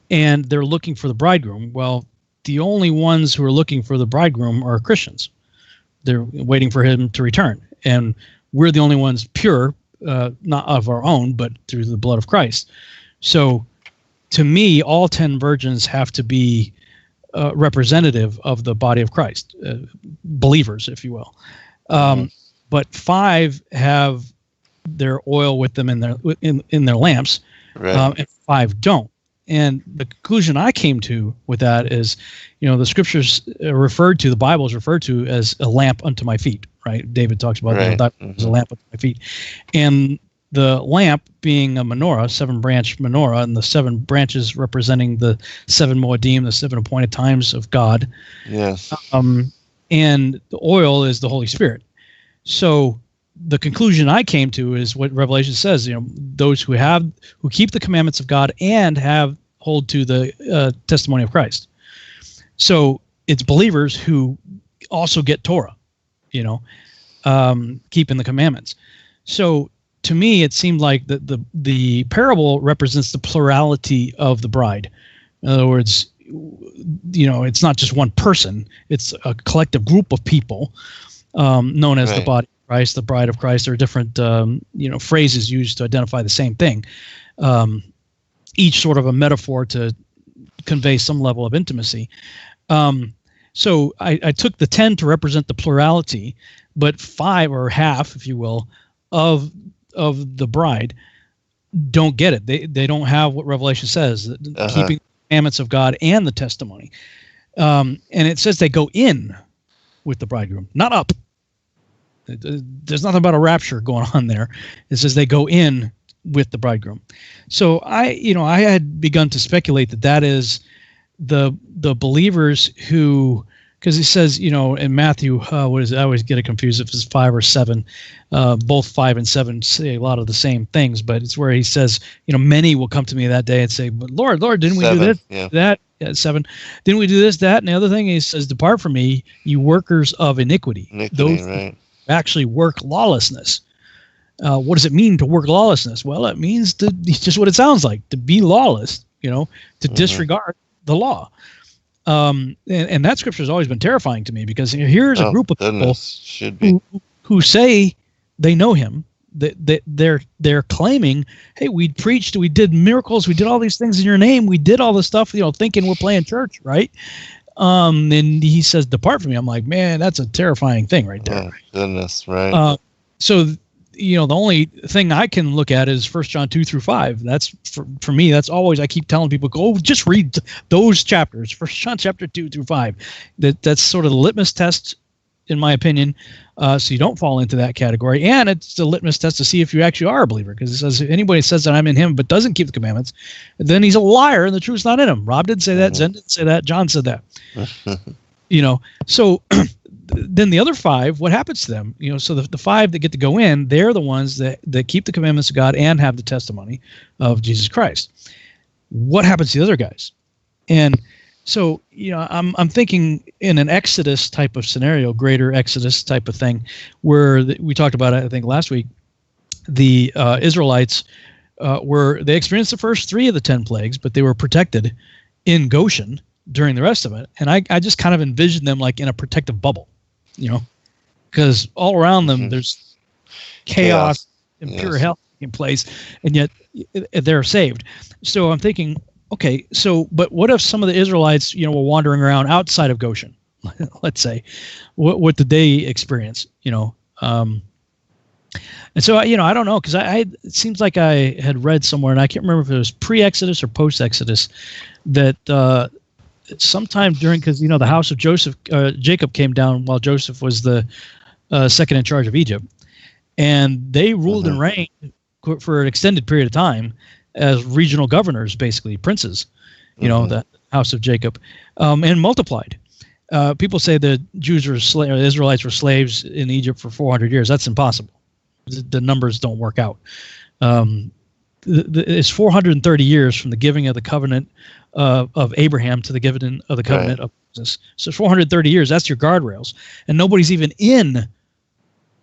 And they're looking for the bridegroom. Well, the only ones who are looking for the bridegroom are Christians. They're waiting for him to return. And we're the only ones pure, not of our own, but through the blood of Christ. So to me, all 10 virgins have to be representative of the body of Christ, believers, if you will. But 5 have their oil with them in their lamps, right. And 5 don't. And the conclusion I came to with that is, the scriptures the Bible is referred to as a lamp unto my feet, right? David talks about that as a lamp unto my feet. And the lamp being a menorah, 7-branch menorah, and the 7 branches representing the 7 Moedim, the 7 appointed times of God. Yes. And the oil is the Holy Spirit. So the conclusion I came to is what Revelation says, those who keep the commandments of God and hold to the testimony of Christ. So it's believers who also get Torah, keeping the commandments. So to me, it seemed like the parable represents the plurality of the bride. In other words, it's not just one person; it's a collective group of people known as the body of Christ, the bride of Christ. There are different phrases used to identify the same thing. Each sort of a metaphor to convey some level of intimacy. So I took the 10 to represent the plurality, but 5 or half, if you will, of the bride don't get it. They don't have what Revelation says, keeping the commandments of God and the testimony. And it says they go in with the bridegroom, not up. There's nothing about a rapture going on there. It says they go in with the bridegroom. So I had begun to speculate that is the believers who because he says, in Matthew, what is it? I always get it confused if it's 5 or 7. Both 5 and 7 say a lot of the same things, but it's where he says, many will come to me that day and say, but Lord, didn't we do this, that? Yeah, 7. Didn't we do this, that, and the other thing? He says, depart from me, you workers of iniquity. Those right. actually work lawlessness. What does it mean to work lawlessness? Well, it means it's just what it sounds like, to be lawless, to disregard the law. And that scripture has always been terrifying to me, because here's a group of people who say they know him, that they're claiming, hey, we preached, we did miracles, we did all these things in your name, we did all this stuff, thinking we're playing church, right? And he says, depart from me. I'm like, man, that's a terrifying thing right there. Oh, goodness, right. So the only thing I can look at is 1 John 2-5. That's for me. That's always, I keep telling people, go just read those chapters, 1 John chapter 2-5. That's sort of the litmus test, in my opinion, so you don't fall into that category. And it's the litmus test to see if you actually are a believer, because it says, if anybody says that I'm in him but doesn't keep the commandments, then he's a liar and the truth's not in him. Rob didn't say that. Zen didn't say that. John said that. So then the other 5, what happens to them? So the 5 that get to go in, they're the ones that keep the commandments of God and have the testimony of Jesus Christ. What happens to the other guys? And so, I'm thinking in an Exodus type of scenario, greater Exodus type of thing, where we talked about it, I think, last week. The Israelites they experienced the first 3 of the 10 plagues, but they were protected in Goshen during the rest of it. And I just kind of envisioned them like in a protective bubble, because all around them there's chaos and pure hell in place, and yet they're saved. So I'm thinking, okay, but what if some of the Israelites, were wandering around outside of Goshen, let's say, what did they experience, and so, I don't know, because it seems like I had read somewhere, and I can't remember if it was pre-Exodus or post-Exodus, that sometime during, because, the house of Jacob came down while Joseph was the second in charge of Egypt, and they ruled and reigned for an extended period of time as regional governors, basically princes, the house of Jacob, and multiplied. People say the the Israelites were slaves in Egypt for 400 years. That's impossible. The numbers don't work out. It's 430 years from the giving of the covenant of Abraham to the giving of the covenant of Moses. So 430 years, that's your guardrails. And nobody's even in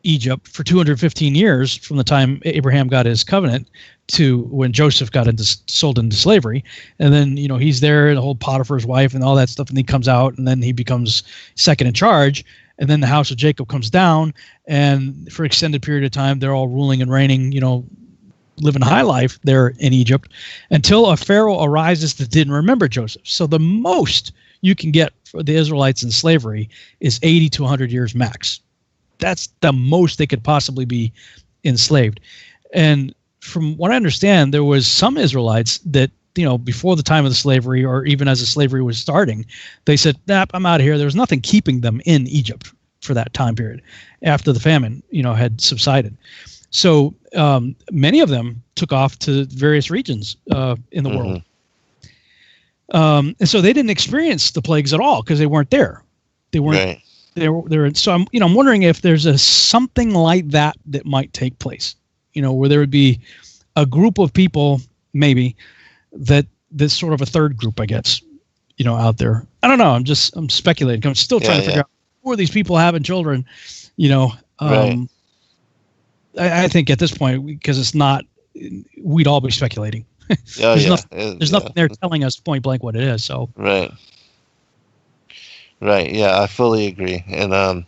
Egypt for 215 years from the time Abraham got his covenant to when Joseph got sold into slavery. And then, he's there, the whole Potiphar's wife and all that stuff, and he comes out, and then he becomes second in charge. And then the house of Jacob comes down, and for an extended period of time, they're all ruling and reigning, living high life there in Egypt, until a Pharaoh arises that didn't remember Joseph. So the most you can get for the Israelites in slavery is 80 to 100 years max. That's the most they could possibly be enslaved. And from what I understand, there was some Israelites that, before the time of the slavery, or even as the slavery was starting, they said, nah, I'm out of here. There was nothing keeping them in Egypt for that time period after the famine, had subsided. So many of them took off to various regions in the world. And so they didn't experience the plagues at all because they weren't there. They weren't. Right. So I'm wondering if there's something like that might take place, where there would be a group of people, maybe, that this sort of a third group, I guess, out there. I don't know. I'm speculating. I'm still trying to figure out who are these people having children, right. I think at this point, because it's not, we'd all be speculating. There's nothing there telling us point blank what it is. So right. Yeah, I fully agree. And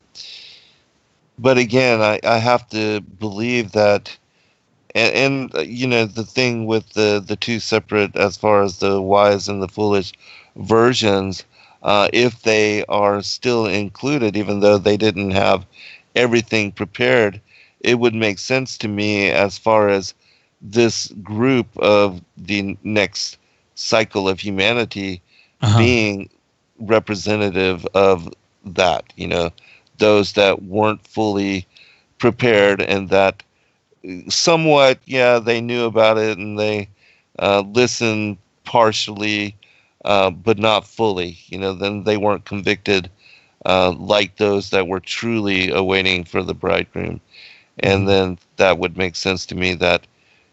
but again, I have to believe that, and the thing with the 2 separate, as far as the wise and the foolish versions, if they are still included, even though they didn't have everything prepared, it would make sense to me as far as this group of the next cycle of humanity being representative of that, those that weren't fully prepared, and that somewhat, they knew about it and they listened partially, but not fully, then they weren't convicted like those that were truly awaiting for the bridegroom. And then that would make sense to me that,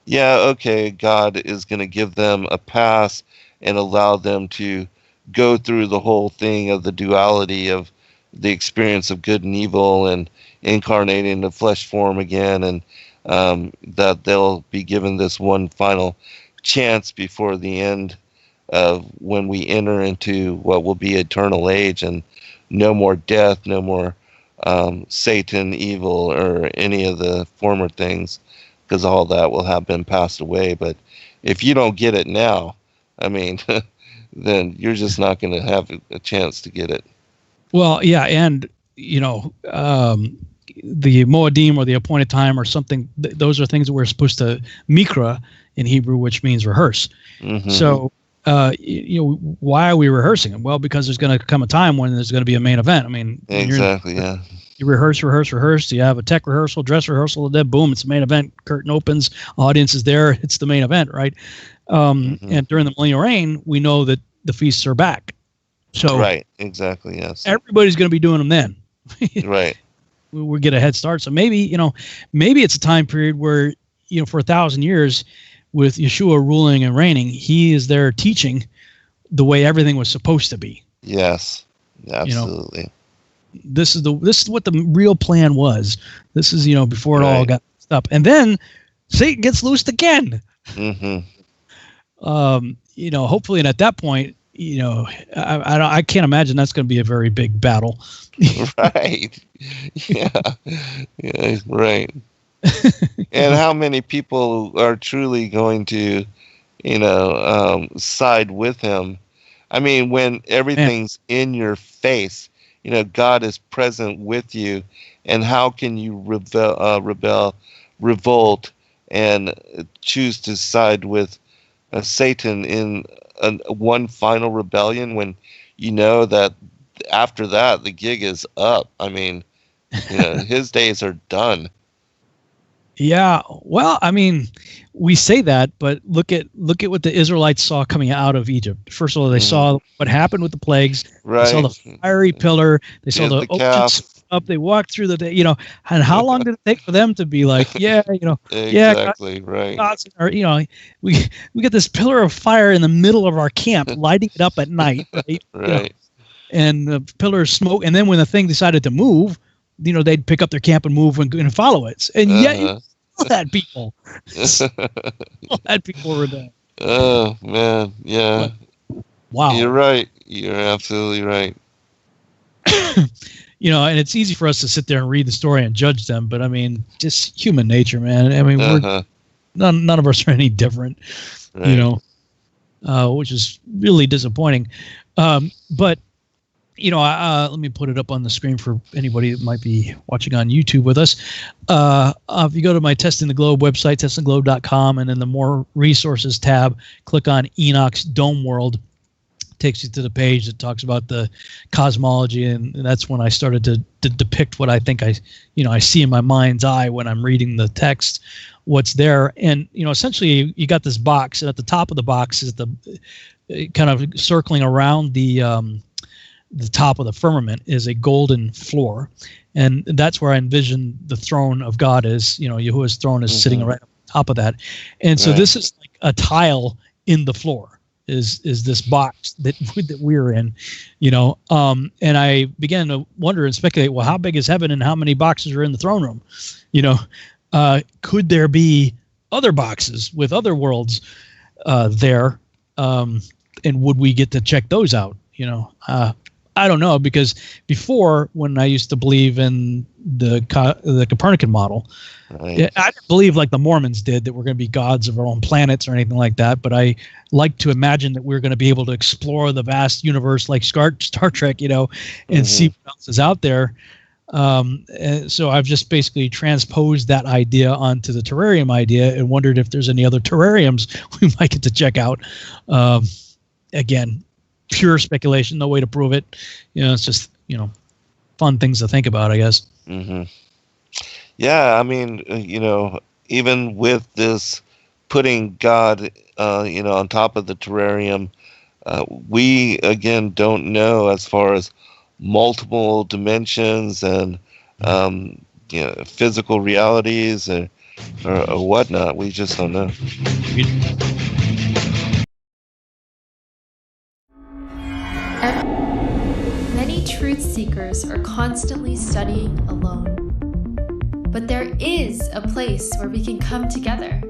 yeah, okay, God is going to give them a pass and allow them to go through the whole thing of the duality of the experience of good and evil and incarnating in the flesh form again, and that they'll be given this one final chance before the end of when we enter into what will be eternal age, and no more death, no more Satan, evil, or any of the former things, because all that will have been passed away. But if you don't get it now, I mean, then you're just not going to have a chance to get it. Well, yeah, and the Moedim or the appointed time or something, those are things that we're supposed to mikra in Hebrew, which means rehearse. Mm-hmm. So, why are we rehearsing them? Well, because there's going to come a time when there's going to be a main event. I mean, exactly, yeah. You rehearse. You have a tech rehearsal, dress rehearsal, and then boom, it's the main event. Curtain opens, audience is there. It's the main event, right? And during the millennial reign, we know that the feasts are back. So right, exactly, yes. Everybody's going to be doing them then. Right. We'll get a head start. So maybe it's a time period where, for 1,000 years with Yeshua ruling and reigning, he is there teaching the way everything was supposed to be. Yes, absolutely. This is what the real plan was. This is, before it all got messed up. And then Satan gets loosed again. Mm-hmm. Hopefully, and at that point, I can't imagine that's going to be a very big battle. Right. Yeah. Yeah. Right. And how many people are truly going to, side with him? I mean, when everything's in your face, God is present with you, and how can you revolt, and choose to side with Satan in one final rebellion when you know that after that the gig is up? I mean, his days are done. Yeah, well, I mean, we say that, but look at what the Israelites saw coming out of Egypt. First of all, they saw what happened with the plagues. Right. They saw the fiery pillar. They saw the ocean up. They walked through the and how long did it take for them to be like, exactly, right. God's, or, we get this pillar of fire in the middle of our camp, lighting it up at night, right? Right. And the pillar of smoke, and then when the thing decided to move, they'd pick up their camp and move and follow it. And yet you still had people. Still had people were there. Oh, man. Yeah. But, wow. You're right. You're absolutely right. And it's easy for us to sit there and read the story and judge them, but I mean, just human nature, man. I mean, we're none of us are any different, right. Which is really disappointing. But let me put it up on the screen for anybody that might be watching on YouTube with us. If you go to my Testing the Globe website, testingtheglobe.com, and in the More Resources tab, click on Enoch's Dome World. Takes you to the page that talks about the cosmology, and that's when I started to depict what I think I see in my mind's eye when I'm reading the text, what's there. And essentially you got this box, and at the top of the box is the kind of circling around the top of the firmament is a golden floor, and that's where I envision the throne of God is. Yahuwah's throne is sitting right on top of that, and so this is like a tile in the floor. Is this box that we're in, and I began to wonder and speculate, well, how big is heaven and how many boxes are in the throne room? Could there be other boxes with other worlds there? And would we get to check those out? I don't know, because before, when I used to believe in the Copernican model, right. I didn't believe like the Mormons did that we're going to be gods of our own planets or anything like that. But I like to imagine that we're going to be able to explore the vast universe like Star Trek, and see what else is out there. So I've just basically transposed that idea onto the terrarium idea and wondered if there's any other terrariums we might get to check out. Again, pure speculation, no way to prove it. It's just, fun things to think about, I guess. Mm-hmm. Yeah, I mean, even with this putting God, on top of the terrarium, we, again, don't know as far as multiple dimensions and physical realities or whatnot. We just don't know. Many truth seekers are constantly studying alone. But there is a place where we can come together.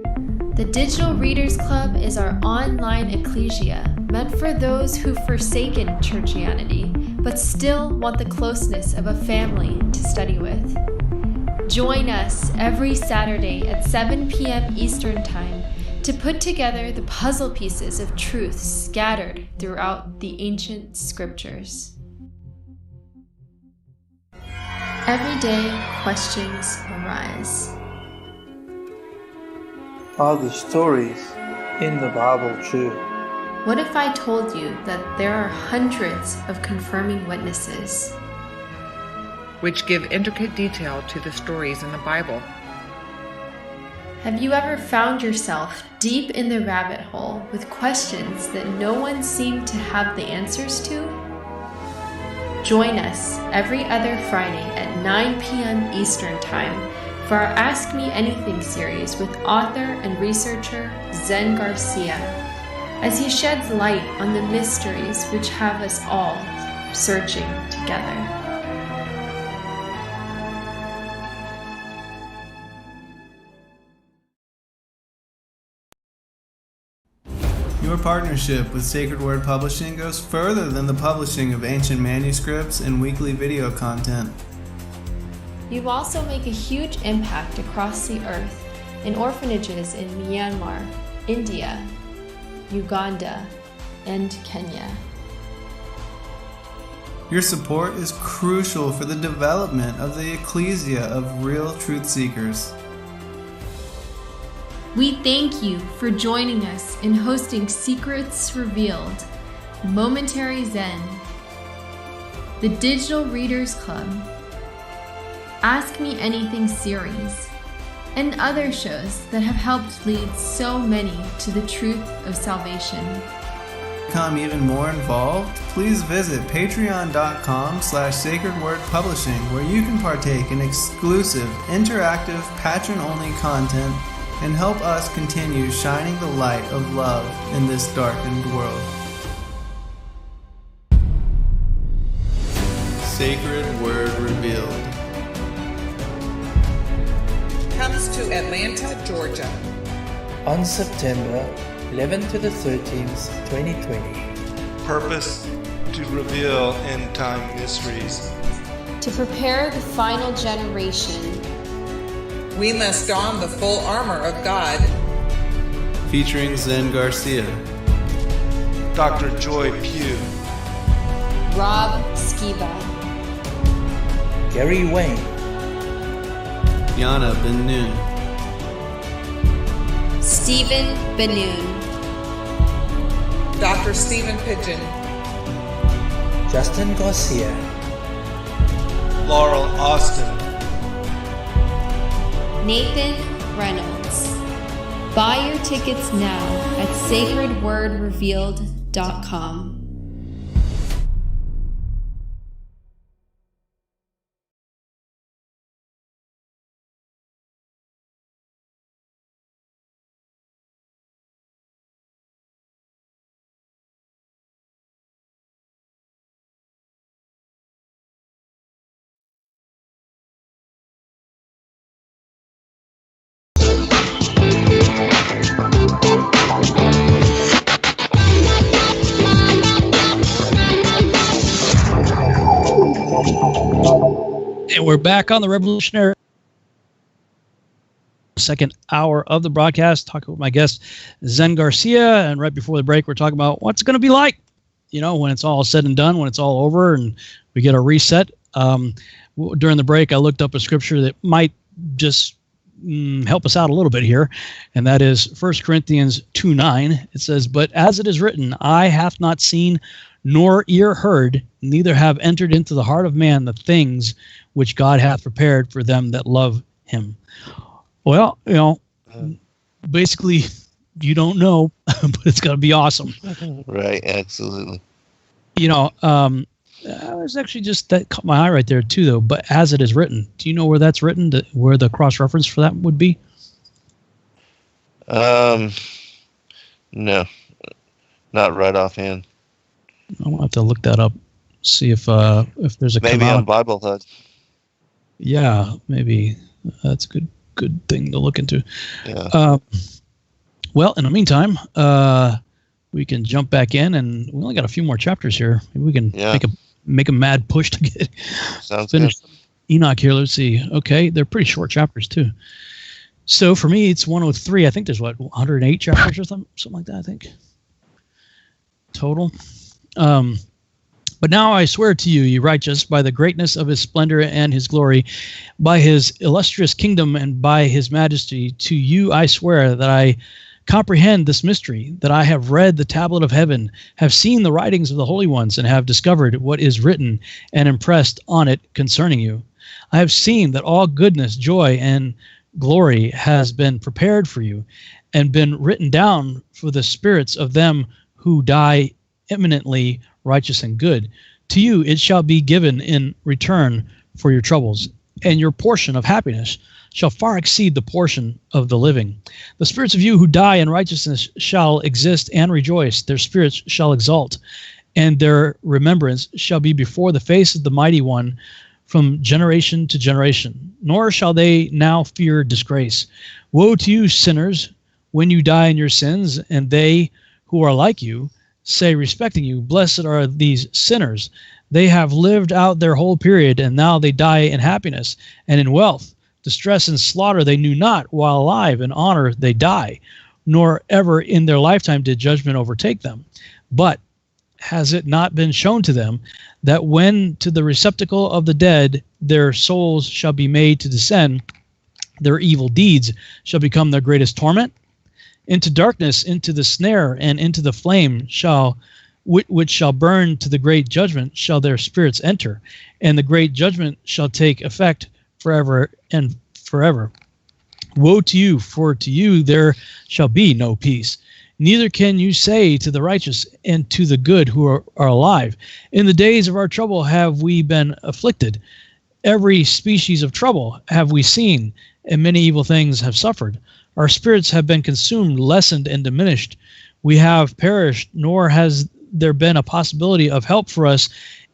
The Digital Readers Club is our online ecclesia meant for those who've forsaken churchianity but still want the closeness of a family to study with. Join us every Saturday at 7 p.m. Eastern Time to put together the puzzle pieces of truth scattered throughout the ancient scriptures. Every day, questions arise. Are the stories in the Bible true? What if I told you that there are hundreds of confirming witnesses, which give intricate detail to the stories in the Bible? Have you ever found yourself deep in the rabbit hole with questions that no one seemed to have the answers to? Join us every other Friday at 9 p.m. Eastern Time for our Ask Me Anything series with author and researcher Zen Garcia, as he sheds light on the mysteries which have us all searching together. Your partnership with Sacred Word Publishing goes further than the publishing of ancient manuscripts and weekly video content. You also make a huge impact across the earth in orphanages in Myanmar, India, Uganda, and Kenya. Your support is crucial for the development of the ecclesia of real truth seekers. We thank you for joining us in hosting Secrets Revealed, Momentary Zen, the Digital Readers Club, Ask Me Anything series, and other shows that have helped lead so many to the truth of salvation. To become even more involved, please visit patreon.com/sacredwordpublishing, where you can partake in exclusive, interactive, patron-only content and help us continue shining the light of love in this darkened world. Sacred Word Revealed Comes to Atlanta, Georgia. On September 11th to the 13th, 2020. Purpose to reveal end time mysteries. To prepare the final generation, We must don the full armor of God. featuring Zen Garcia, Dr. Joy Pugh, Rob Skiba, Gary Wayne, Yana Ben Noon, Stephen Benoon, Dr. Stephen Pigeon, Justin Garcia, Laurel Austin. Nathan Reynolds. Buy your tickets now at sacredwordrevealed.com. And we're back on the Revolutionary second hour of the broadcast, talking with my guest, Zen Garcia. And right before the break, we're talking about what's it going to be like, you know, when it's all said and done, when it's all over and we get a reset. During the break, I looked up a scripture that might just help us out a little bit here. And that is 1 Corinthians 2:9. It says, "But as it is written, eye hath not seen, nor ear heard, neither have entered into the heart of man the things which God hath prepared for them that love him." Well, you know, basically, you don't know, but it's going to be awesome. Right, absolutely. You know, It's actually just that caught my eye right there too, though. But as it is written, do you know where that's written? Where the cross reference for that would be? No, not right offhand. I'll have to look that up. See if there's a maybe on Bible Hut. Yeah, maybe that's a good thing to look into. Yeah. Well, in the meantime, we can jump back in, and we only got a few more chapters here. Maybe we can make a mad push to get finish Enoch here. Let's see. Okay, they're pretty short chapters too. So for me, it's 103. I think there's 108 chapters or something like that. I think total. But now I swear to you, ye righteous, by the greatness of his splendor and his glory, by his illustrious kingdom and by his majesty, to you I swear that I comprehend this mystery, that I have read the tablet of heaven, have seen the writings of the holy ones, and have discovered what is written and impressed on it concerning you. I have seen that all goodness, joy, and glory has been prepared for you, and been written down for the spirits of them who die eminently righteous and good. To you it shall be given in return for your troubles, and your portion of happiness shall far exceed the portion of the living. The spirits of you who die in righteousness shall exist and rejoice. Their spirits shall exult, and their remembrance shall be before the face of the Mighty One from generation to generation. Nor shall they now fear disgrace. Woe to you, sinners, when you die in your sins, and they who are like you say respecting you, blessed are these sinners. They have lived out their whole period, and now they die in happiness and in wealth. Distress and slaughter they knew not while alive, in honor they die, nor ever in their lifetime did judgment overtake them. But has it not been shown to them that when to the receptacle of the dead their souls shall be made to descend, their evil deeds shall become their greatest torment? Into darkness, into the snare, and into the flame which shall burn to the great judgment shall their spirits enter, and the great judgment shall take effect forever and forever. Woe to you, for to you there shall be no peace. Neither can you say to the righteous and to the good who are alive, in the days of our trouble have we been afflicted. Every species of trouble have we seen, and many evil things have suffered. Our spirits have been consumed, lessened, and diminished. We have perished, nor has there been a possibility of help for us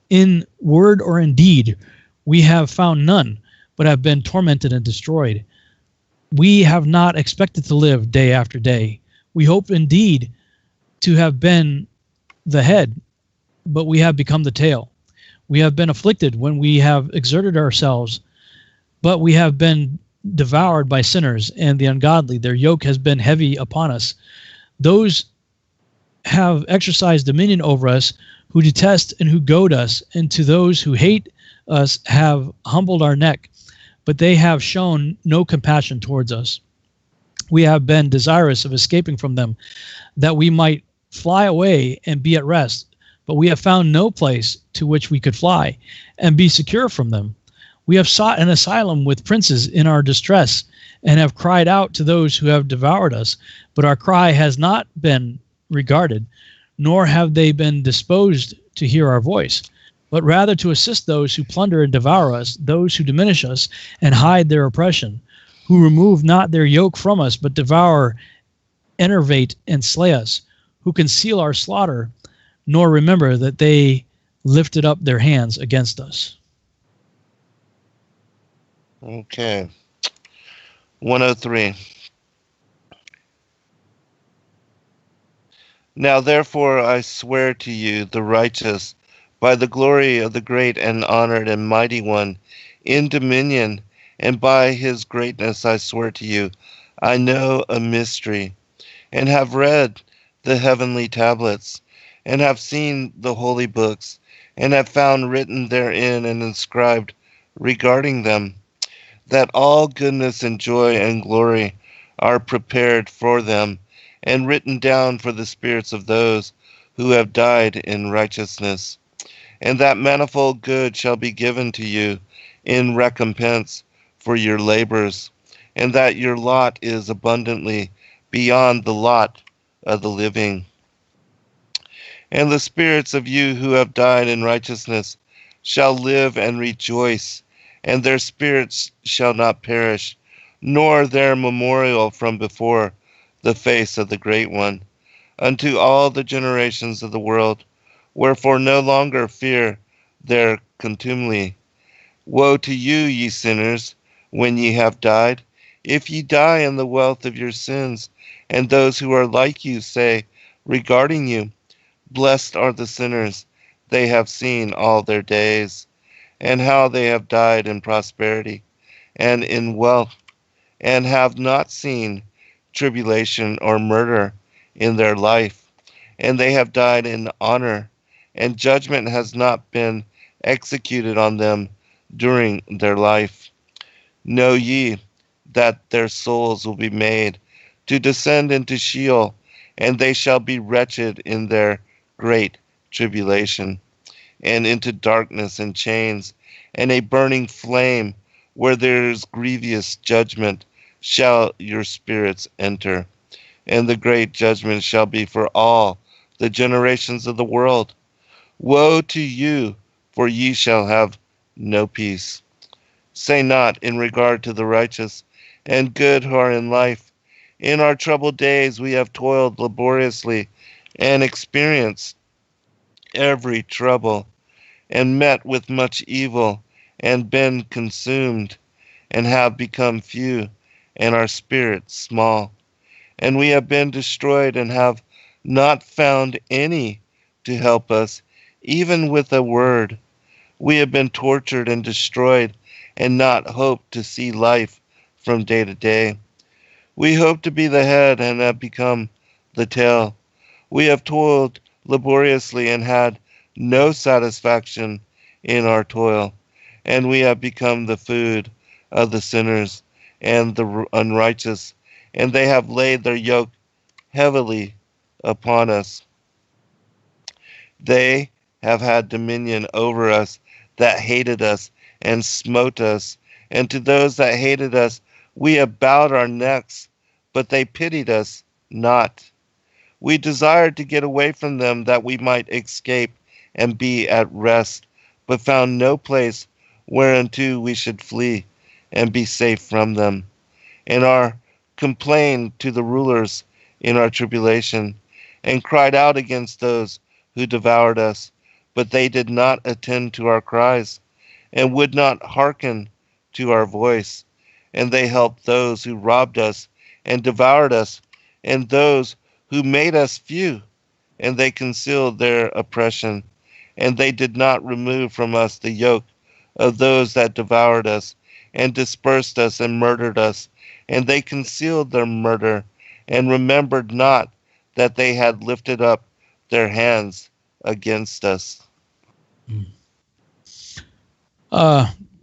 in word or in deed. We have found none, but have been tormented and destroyed. We have not expected to live day after day. We hope indeed to have been the head, but we have become the tail. We have been afflicted when we have exerted ourselves, but we have been devoured by sinners and the ungodly. Their yoke has been heavy upon us. Those have exercised dominion over us who detest and who goad us, and to those who hate us have humbled our neck, but they have shown no compassion towards us. We have been desirous of escaping from them, that we might fly away and be at rest, but we have found no place to which we could fly and be secure from them. We have sought an asylum with princes in our distress, and have cried out to those who have devoured us, but our cry has not been regarded, nor have they been disposed to hear our voice, but rather to assist those who plunder and devour us, those who diminish us and hide their oppression, who remove not their yoke from us, but devour, enervate, and slay us, who conceal our slaughter, nor remember that they lifted up their hands against us. Okay. 103. Now therefore I swear to you, the righteous, by the glory of the great and honored and mighty one, in dominion, and by his greatness I swear to you, I know a mystery, and have read the heavenly tablets, and have seen the holy books, and have found written therein and inscribed regarding them, that all goodness and joy and glory are prepared for them, and written down for the spirits of those who have died in righteousness. And that manifold good shall be given to you in recompense for your labors, and that your lot is abundantly beyond the lot of the living. And the spirits of you who have died in righteousness shall live and rejoice, and their spirits shall not perish, nor their memorial from before the face of the Great One, unto all the generations of the world. Wherefore no longer fear their contumely. Woe to you, ye sinners, when ye have died, if ye die in the wealth of your sins, and those who are like you say regarding you, Blessed are the sinners, they have seen all their days, and how they have died in prosperity and in wealth, and have not seen tribulation or murder in their life, and they have died in honor, and judgment has not been executed on them during their life. Know ye that their souls will be made to descend into Sheol, and they shall be wretched in their great tribulation, and into darkness and chains, and a burning flame, where there is grievous judgment, shall your spirits enter. And the great judgment shall be for all the generations of the world. Woe to you, for ye shall have no peace. Say not in regard to the righteous and good who are in life, in our troubled days we have toiled laboriously and experienced every trouble, and met with much evil, and been consumed, and have become few, and our spirits small. And we have been destroyed, and have not found any to help us, even with a word. We have been tortured and destroyed, and not hoped to see life from day to day. We hope to be the head, and have become the tail. We have toiled laboriously, and had no satisfaction in our toil, and we have become the food of the sinners and the unrighteous, and they have laid their yoke heavily upon us. They have had dominion over us that hated us and smote us, and to those that hated us we have bowed our necks, but they pitied us not. We desired to get away from them that we might escape and be at rest, but found no place whereunto we should flee and be safe from them. And our complained to the rulers in our tribulation, and cried out against those who devoured us, but they did not attend to our cries, and would not hearken to our voice. And they helped those who robbed us and devoured us, and those who made us few, and they concealed their oppression, and they did not remove from us the yoke of those that devoured us, and dispersed us and murdered us, and they concealed their murder, and remembered not that they had lifted up their hands against us.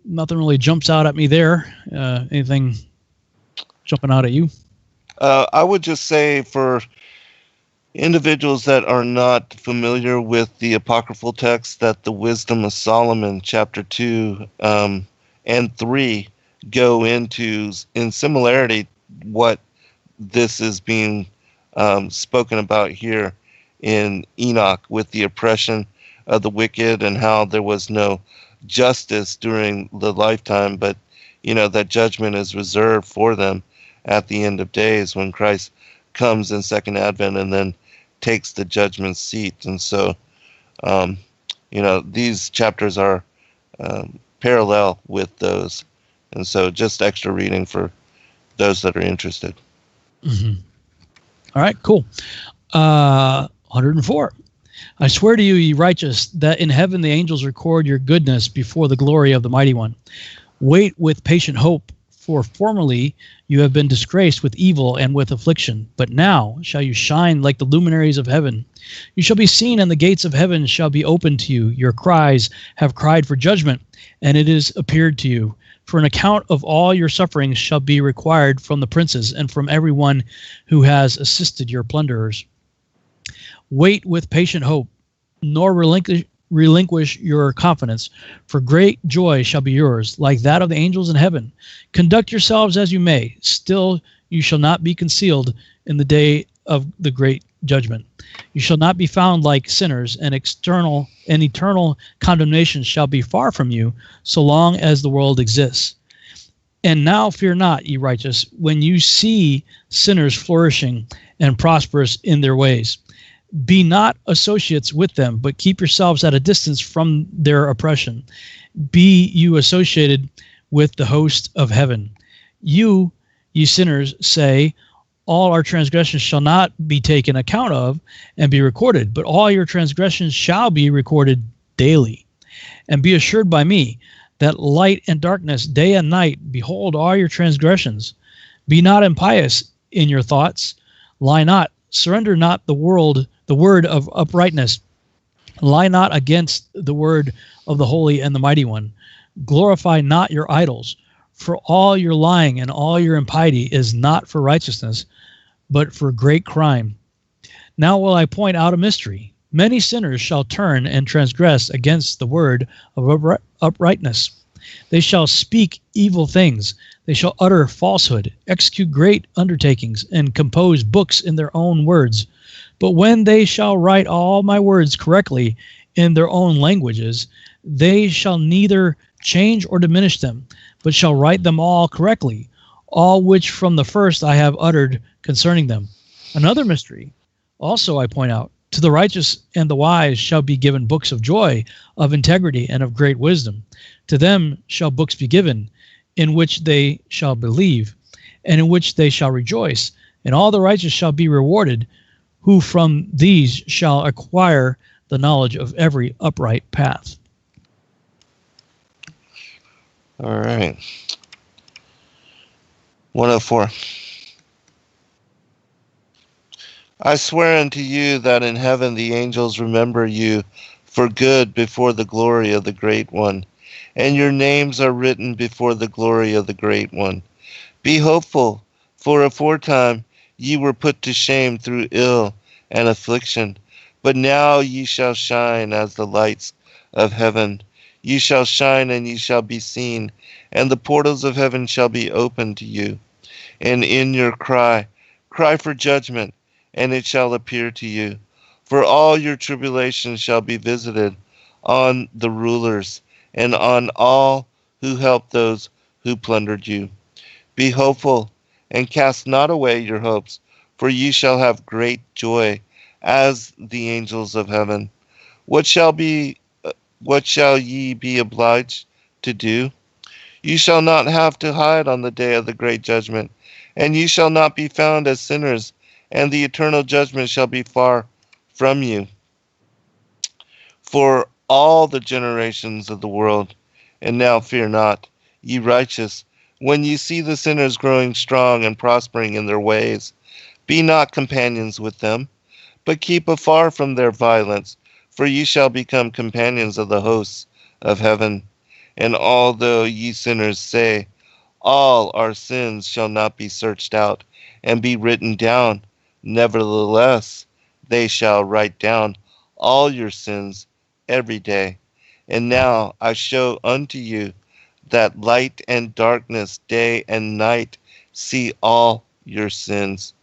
Nothing really jumps out at me there. Anything jumping out at you? I would just say for individuals that are not familiar with the apocryphal text, that the Wisdom of Solomon, chapter 2 and 3, go into, in similarity, what this is being spoken about here in Enoch, with the oppression of the wicked, and how there was no justice during the lifetime, but that judgment is reserved for them at the end of days when Christ comes in second advent and then takes the judgment seat. And so these chapters are parallel with those, and so just extra reading for those that are interested. Mm-hmm. All right, cool. 104. I swear to you, ye righteous, that in heaven the angels record your goodness before the glory of the Mighty One. Wait with patient hope, for formerly you have been disgraced with evil and with affliction, but now shall you shine like the luminaries of heaven. You shall be seen, and the gates of heaven shall be opened to you. Your cries have cried for judgment, and it is appeared to you. For an account of all your sufferings shall be required from the princes, and from every one who has assisted your plunderers. Wait with patient hope, nor relinquish your confidence, for great joy shall be yours, like that of the angels in heaven. Conduct yourselves as you may, still you shall not be concealed in the day of the great judgment. You shall not be found like sinners, and eternal condemnation shall be far from you, so long as the world exists. And now fear not, ye righteous, when you see sinners flourishing and prosperous in their ways. Be not associates with them, but keep yourselves at a distance from their oppression. Be you associated with the host of heaven. You, ye sinners, say, all our transgressions shall not be taken account of and be recorded, but all your transgressions shall be recorded daily. And be assured by me that light and darkness, day and night, behold all your transgressions. Be not impious in your thoughts. Lie not. Surrender not the word of uprightness. Lie not against the word of the holy and the mighty one. Glorify not your idols, for all your lying and all your impiety is not for righteousness, but for great crime. Now will I point out a mystery. Many sinners shall turn and transgress against the word of uprightness. They shall speak evil things. They shall utter falsehood, execute great undertakings, and compose books in their own words. But when they shall write all my words correctly in their own languages, they shall neither change or diminish them, but shall write them all correctly, all which from the first I have uttered concerning them. Another mystery also I point out. To the righteous and the wise shall be given books of joy, of integrity, and of great wisdom. To them shall books be given, in which they shall believe, and in which they shall rejoice. And all the righteous shall be rewarded, who from these shall acquire the knowledge of every upright path. All right. 104. I swear unto you that in heaven the angels remember you for good before the glory of the Great One, and your names are written before the glory of the Great One. Be hopeful, for aforetime ye were put to shame through ill and affliction, but now ye shall shine as the lights of heaven. Ye shall shine, and ye shall be seen, and the portals of heaven shall be opened to you. And in your cry for judgment, and it shall appear to you. For all your tribulations shall be visited on the rulers, and on all who help those who plundered you. Be hopeful, and cast not away your hopes, for ye shall have great joy, as the angels of heaven. What shall ye be obliged to do? You shall not have to hide on the day of the great judgment, and ye shall not be found as sinners, and the eternal judgment shall be far from you. For all the generations of the world, and now fear not, ye righteous, when ye see the sinners growing strong and prospering in their ways. Be not companions with them, but keep afar from their violence, for ye shall become companions of the hosts of heaven. And although ye sinners say, all our sins shall not be searched out and be written down, nevertheless they shall write down all your sins every day. And now I show unto you that light and darkness, day and night, see all your sins.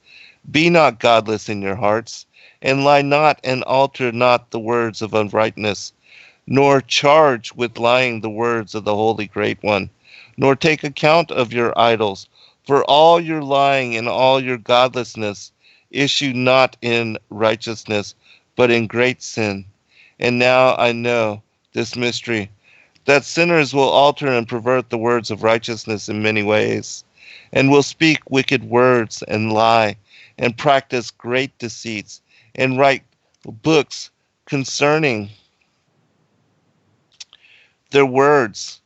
Be not godless in your hearts, and lie not and alter not the words of uprightness, nor charge with lying the words of the Holy Great One, nor take account of your idols, for all your lying and all your godlessness issue not in righteousness, but in great sin. And now I know this mystery, that sinners will alter and pervert the words of righteousness in many ways, and will speak wicked words and lie, and practice great deceits, and write books concerning their words.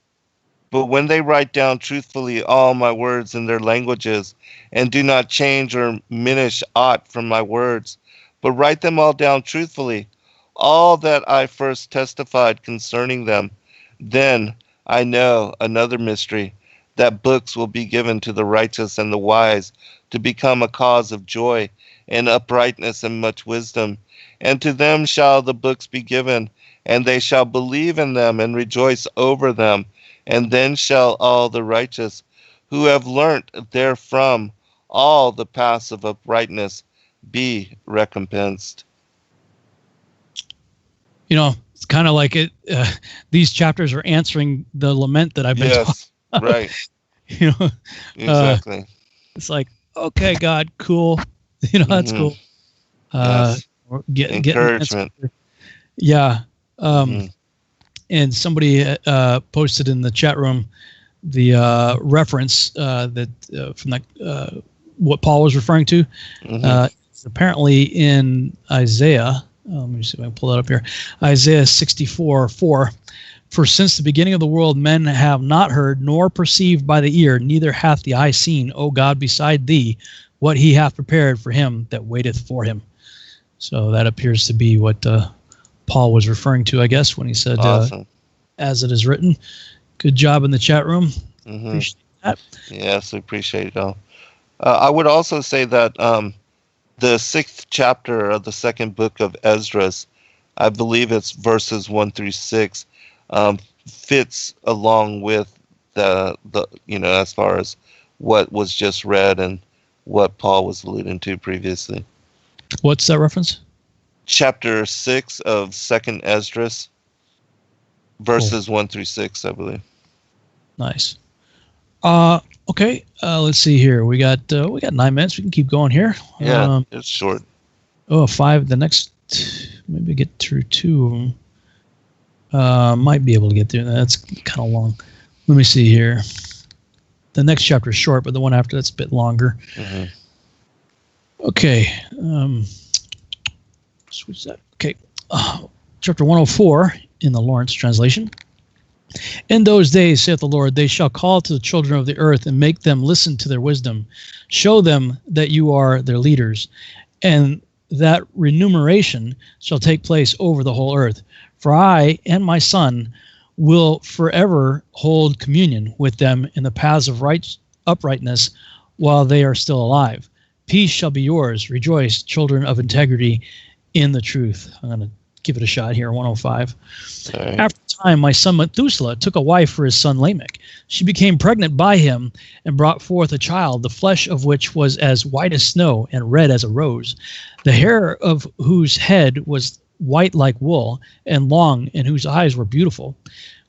But when they write down truthfully all my words in their languages, and do not change or diminish aught from my words, but write them all down truthfully, all that I first testified concerning them, then I know another mystery, that books will be given to the righteous and the wise to become a cause of joy and uprightness and much wisdom. And to them shall the books be given, and they shall believe in them and rejoice over them. And then shall all the righteous who have learnt therefrom all the paths of uprightness be recompensed. It's kind of like it. These chapters are answering the lament that I've been talking about. Right. Exactly. It's like, okay, God, cool. That's cool. Yes. Encouragement. Yeah. And somebody posted in the chat room the reference that from that what Paul was referring to. It's apparently in Isaiah. Let me see if I can pull that up here. Isaiah 64:4. For since the beginning of the world, men have not heard, nor perceived by the ear, neither hath the eye seen, O God, beside thee, what he hath prepared for him that waiteth for him. So that appears to be what Paul was referring to, I guess, when he said, awesome. As it is written. Good job in the chat room. Appreciate that. Yes, we appreciate it all. I would also say that the 6th chapter of the 2nd book of Esdras, I believe it's verses 1 through 6, fits along with the as far as what was just read and what Paul was alluding to previously. What's that reference? Chapter 6 of 2nd Esdras, verses 1 through 6, I believe. Nice. Okay. Let's see here. We got 9 minutes. We can keep going here. Yeah, it's short. 5. The next, maybe get through 2 of them. Might be able to get through. That's kind of long. Let me see here. The next chapter is short, but the one after that's a bit longer. Okay. Switch that. Okay. Chapter 104 in the Lawrence translation. In those days, saith the Lord, they shall call to the children of the earth and make them listen to their wisdom. Show them that you are their leaders, and that remuneration shall take place over the whole earth. For I and my son will forever hold communion with them in the paths of uprightness while they are still alive. Peace shall be yours. Rejoice, children of integrity, in the truth. I'm going to give it a shot here, 105. Right. After a time, my son Methuselah took a wife for his son Lamech. She became pregnant by him and brought forth a child, the flesh of which was as white as snow and red as a rose, the hair of whose head was white like wool and long, and whose eyes were beautiful.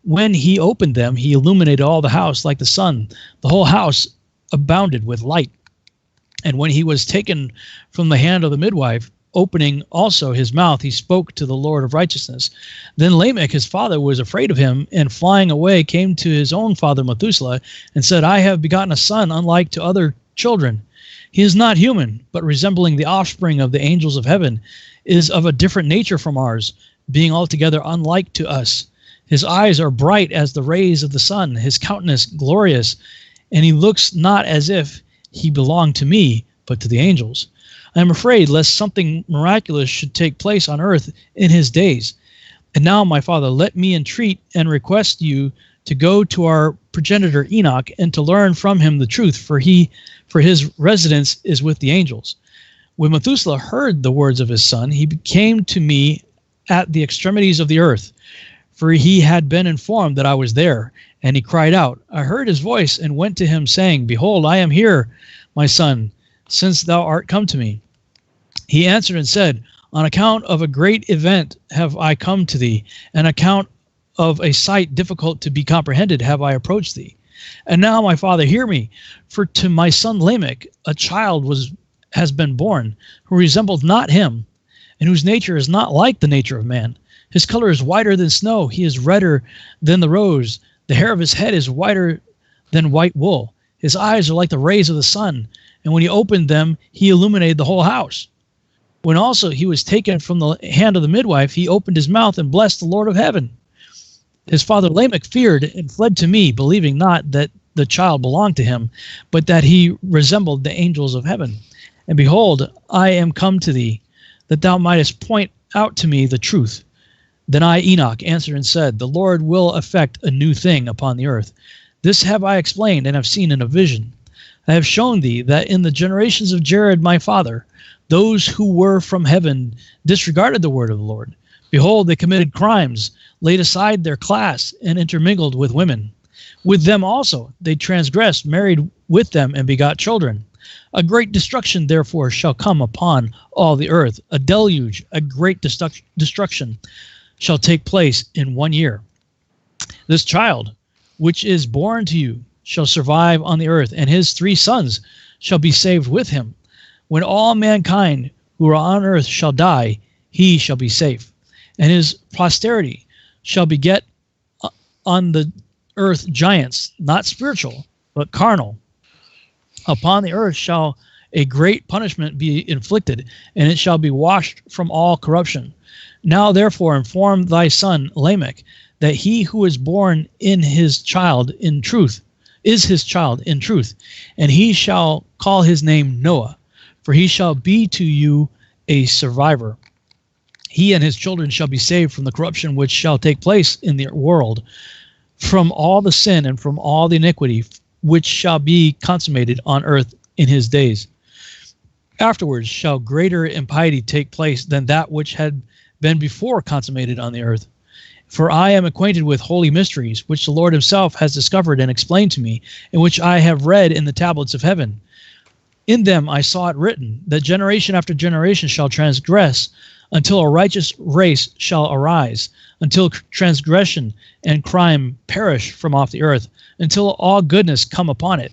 When he opened them, he illuminated all the house like the sun. The whole house abounded with light. And when he was taken from the hand of the midwife, opening also his mouth, he spoke to the Lord of righteousness. Then Lamech, his father, was afraid of him, and flying away came to his own father Methuselah, and said, I have begotten a son unlike to other children. He is not human, but resembling the offspring of the angels of heaven, is of a different nature from ours, being altogether unlike to us. His eyes are bright as the rays of the sun, his countenance glorious, and he looks not as if he belonged to me, but to the angels. I am afraid lest something miraculous should take place on earth in his days. And now, my father, let me entreat and request you to go to our progenitor Enoch and to learn from him the truth, for his residence is with the angels. When Methuselah heard the words of his son, he came to me at the extremities of the earth, for he had been informed that I was there. And he cried out. I heard his voice and went to him, saying, Behold, I am here, my son, since thou art come to me. He answered and said, On account of a great event have I come to thee, and account of a sight difficult to be comprehended have I approached thee. And now, my father, hear me, for to my son Lamech a child has been born, who resembled not him, and whose nature is not like the nature of man. His color is whiter than snow, he is redder than the rose, the hair of his head is whiter than white wool. His eyes are like the rays of the sun, and when he opened them, he illuminated the whole house. When also he was taken from the hand of the midwife, he opened his mouth and blessed the Lord of heaven. His father Lamech feared and fled to me, believing not that the child belonged to him, but that he resembled the angels of heaven. And behold, I am come to thee, that thou mightest point out to me the truth. Then I, Enoch, answered and said, The Lord will effect a new thing upon the earth. This have I explained and have seen in a vision. I have shown thee that in the generations of Jared my father, those who were from heaven disregarded the word of the Lord. Behold, they committed crimes, laid aside their class, and intermingled with women. With them also they transgressed, married with them, and begot children. A great destruction, therefore, shall come upon all the earth. A deluge, a great destruction shall take place in 1 year. This child, which is born to you, shall survive on the earth, and his 3 sons shall be saved with him. When all mankind who are on earth shall die, he shall be safe. And his posterity shall beget on the earth giants, not spiritual, but carnal. Upon the earth shall a great punishment be inflicted, and it shall be washed from all corruption. Now therefore inform thy son Lamech that he who is born in his child in truth is his child in truth, and he shall call his name Noah, for he shall be to you a survivor. He and his children shall be saved from the corruption which shall take place in the world, from all the sin and from all the iniquity which shall be consummated on earth in his days. Afterwards shall greater impiety take place than that which had been before consummated on the earth. For I am acquainted with holy mysteries, which the Lord himself has discovered and explained to me, and which I have read in the tablets of heaven. In them I saw it written, that generation after generation shall transgress, until a righteous race shall arise, until transgression and crime perish from off the earth, until all goodness come upon it.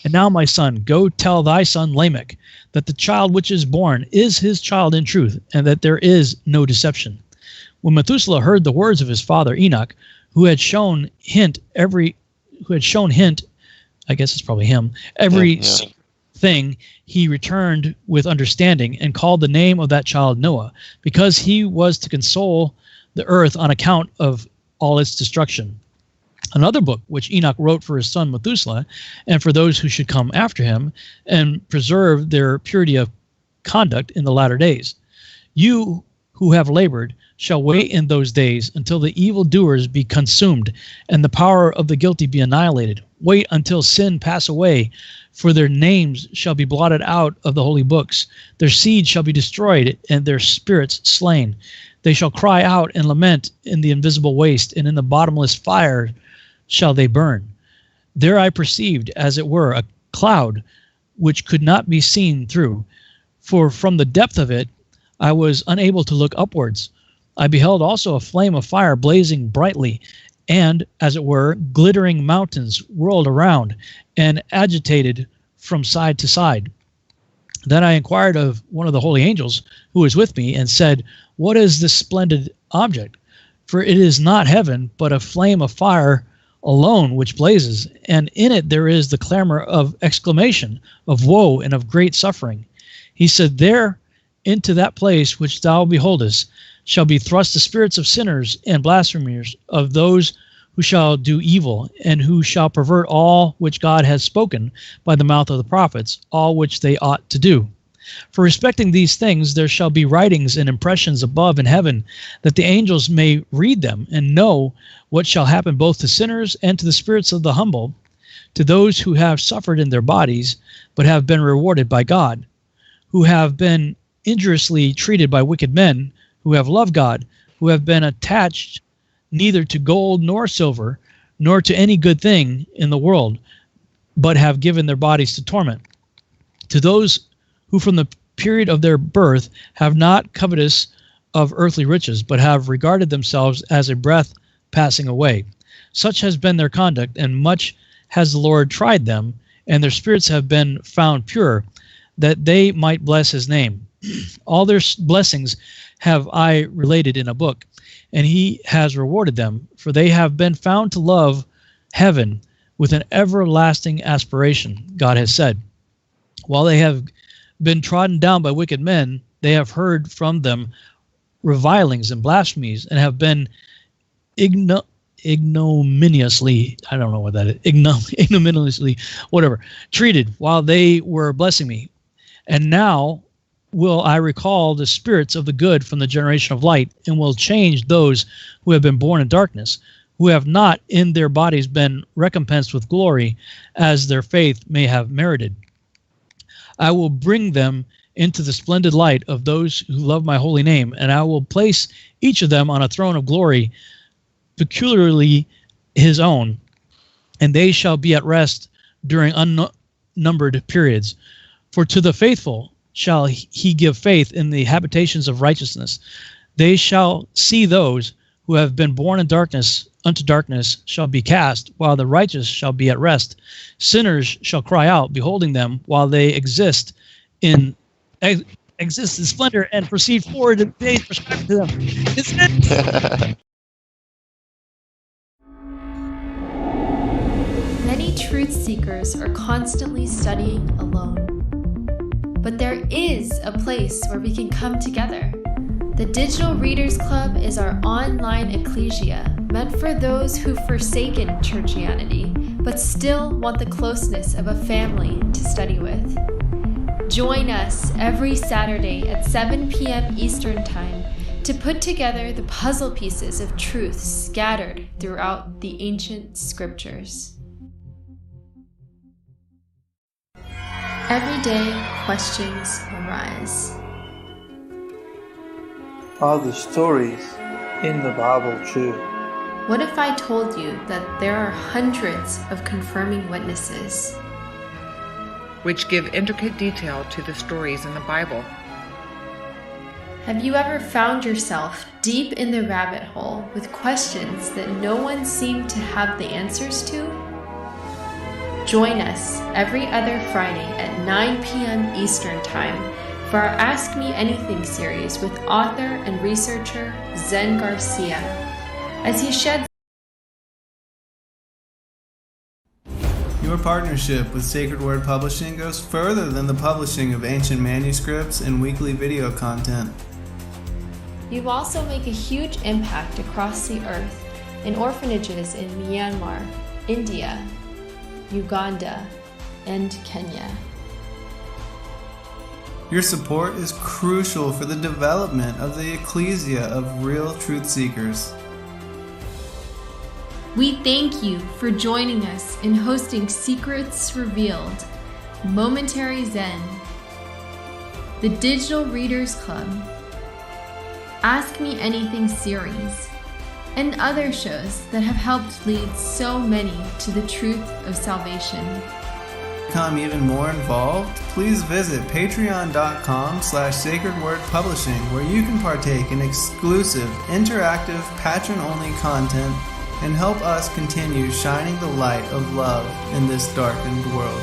And now, my son, go tell thy son Lamech that the child which is born is his child in truth, and that there is no deception. When Methuselah heard the words of his father Enoch, who had shown hint, I guess it's probably him, every thing, he returned with understanding, and called the name of that child Noah, because he was to console the earth on account of all its destruction. Another book which Enoch wrote for his son Methuselah, and for those who should come after him, and preserve their purity of conduct in the latter days. You who have labored shall wait in those days until the evildoers be consumed, and the power of the guilty be annihilated. Wait until sin pass away, for their names shall be blotted out of the holy books. Their seed shall be destroyed, and their spirits slain. They shall cry out and lament in the invisible waste, and in the bottomless fire shall they burn. There I perceived, as it were, a cloud which could not be seen through, for from the depth of it I was unable to look upwards. I beheld also a flame of fire blazing brightly, and, as it were, glittering mountains whirled around and agitated from side to side. Then I inquired of one of the holy angels who was with me, and said, What is this splendid object? For it is not heaven, but a flame of fire alone which blazes, and in it there is the clamor of exclamation, of woe and of great suffering. He said, There into that place which thou beholdest shall be thrust the spirits of sinners and blasphemers, of those who shall do evil, and who shall pervert all which God has spoken by the mouth of the prophets, all which they ought to do. For respecting these things there shall be writings and impressions above in heaven, that the angels may read them, and know what shall happen both to sinners and to the spirits of the humble, to those who have suffered in their bodies, but have been rewarded by God, who have been injuriously treated by wicked men, who have loved God, who have been attached neither to gold nor silver, nor to any good thing in the world, but have given their bodies to torment. To those who from the period of their birth have not covetous of earthly riches, but have regarded themselves as a breath passing away. Such has been their conduct, and much has the Lord tried them, and their spirits have been found pure, that they might bless his name. All their blessings have I related in a book, and he has rewarded them, for they have been found to love heaven with an everlasting aspiration, God has said. While they have been trodden down by wicked men, they have heard from them revilings and blasphemies, and have been ignominiously, I don't know what that is, ignominiously, whatever, treated while they were blessing me. And now will I recall the spirits of the good from the generation of light, and will change those who have been born in darkness, who have not in their bodies been recompensed with glory, as their faith may have merited. I will bring them into the splendid light of those who love my holy name, and I will place each of them on a throne of glory, peculiarly his own, and they shall be at rest during unnumbered periods. For to the faithful shall he give faith in the habitations of righteousness. They shall see those who have been born in darkness unto darkness shall be cast, while the righteous shall be at rest. Sinners shall cry out, beholding them, while they exist in splendor and proceed forward in days prescribed to them. Many truth seekers are constantly studying alone. But there is a place where we can come together. The Digital Readers Club is our online ecclesia meant for those who've forsaken churchianity but still want the closeness of a family to study with. Join us every Saturday at 7 p.m. Eastern Time to put together the puzzle pieces of truth scattered throughout the ancient scriptures. Every day, questions arise. Are the stories in the Bible true? What if I told you that there are hundreds of confirming witnesses? Which give intricate detail to the stories in the Bible. Have you ever found yourself deep in the rabbit hole with questions that no one seemed to have the answers to? Join us every other Friday at 9 p.m. Eastern Time for our Ask Me Anything series with author and researcher Zen Garcia, as he sheds. Your partnership with Sacred Word Publishing goes further than the publishing of ancient manuscripts and weekly video content. You also make a huge impact across the earth in orphanages in Myanmar, India, Uganda, and Kenya. Your support is crucial for the development of the ecclesia of real truth seekers. We thank you for joining us in hosting Secrets Revealed, Momentary Zen, the Digital Readers Club, Ask Me Anything series, and other shows that have helped lead so many to the truth of salvation. To become even more involved, please visit patreon.com/sacredwordpublishing, where you can partake in exclusive, interactive, patron-only content and help us continue shining the light of love in this darkened world.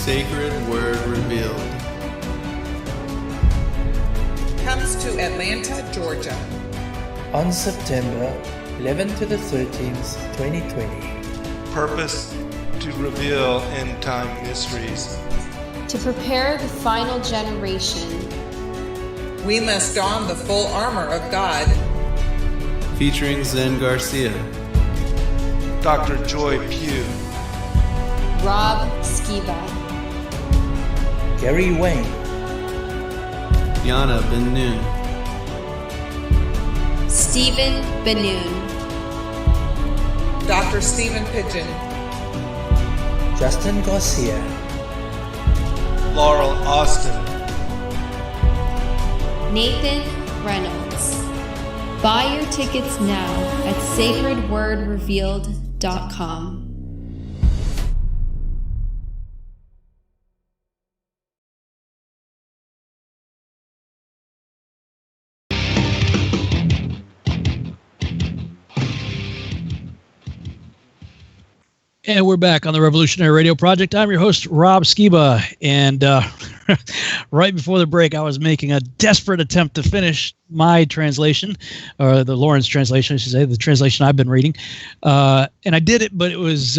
Sacred Word Revealed Comes to Atlanta, Georgia. On September 11th to the 13th, 2020. Purpose to reveal end time mysteries. To prepare the final generation, We must don the full armor of God. featuring Zen Garcia, Dr. Joy Pugh, Rob Skiba, Gary Wayne, Yana Ben Noon, Stephen Benoon, Dr. Stephen Pigeon, Justin Garcia, Laurel Austin, Nathan Reynolds. Buy your tickets now at sacredwordrevealed.com. And we're back on the Revolutionary Radio Project. I'm your host, Rob Skiba. And right before the break, I was making a desperate attempt to finish my translation, or the Lawrence translation, I should say, the translation I've been reading. And I did it, but it was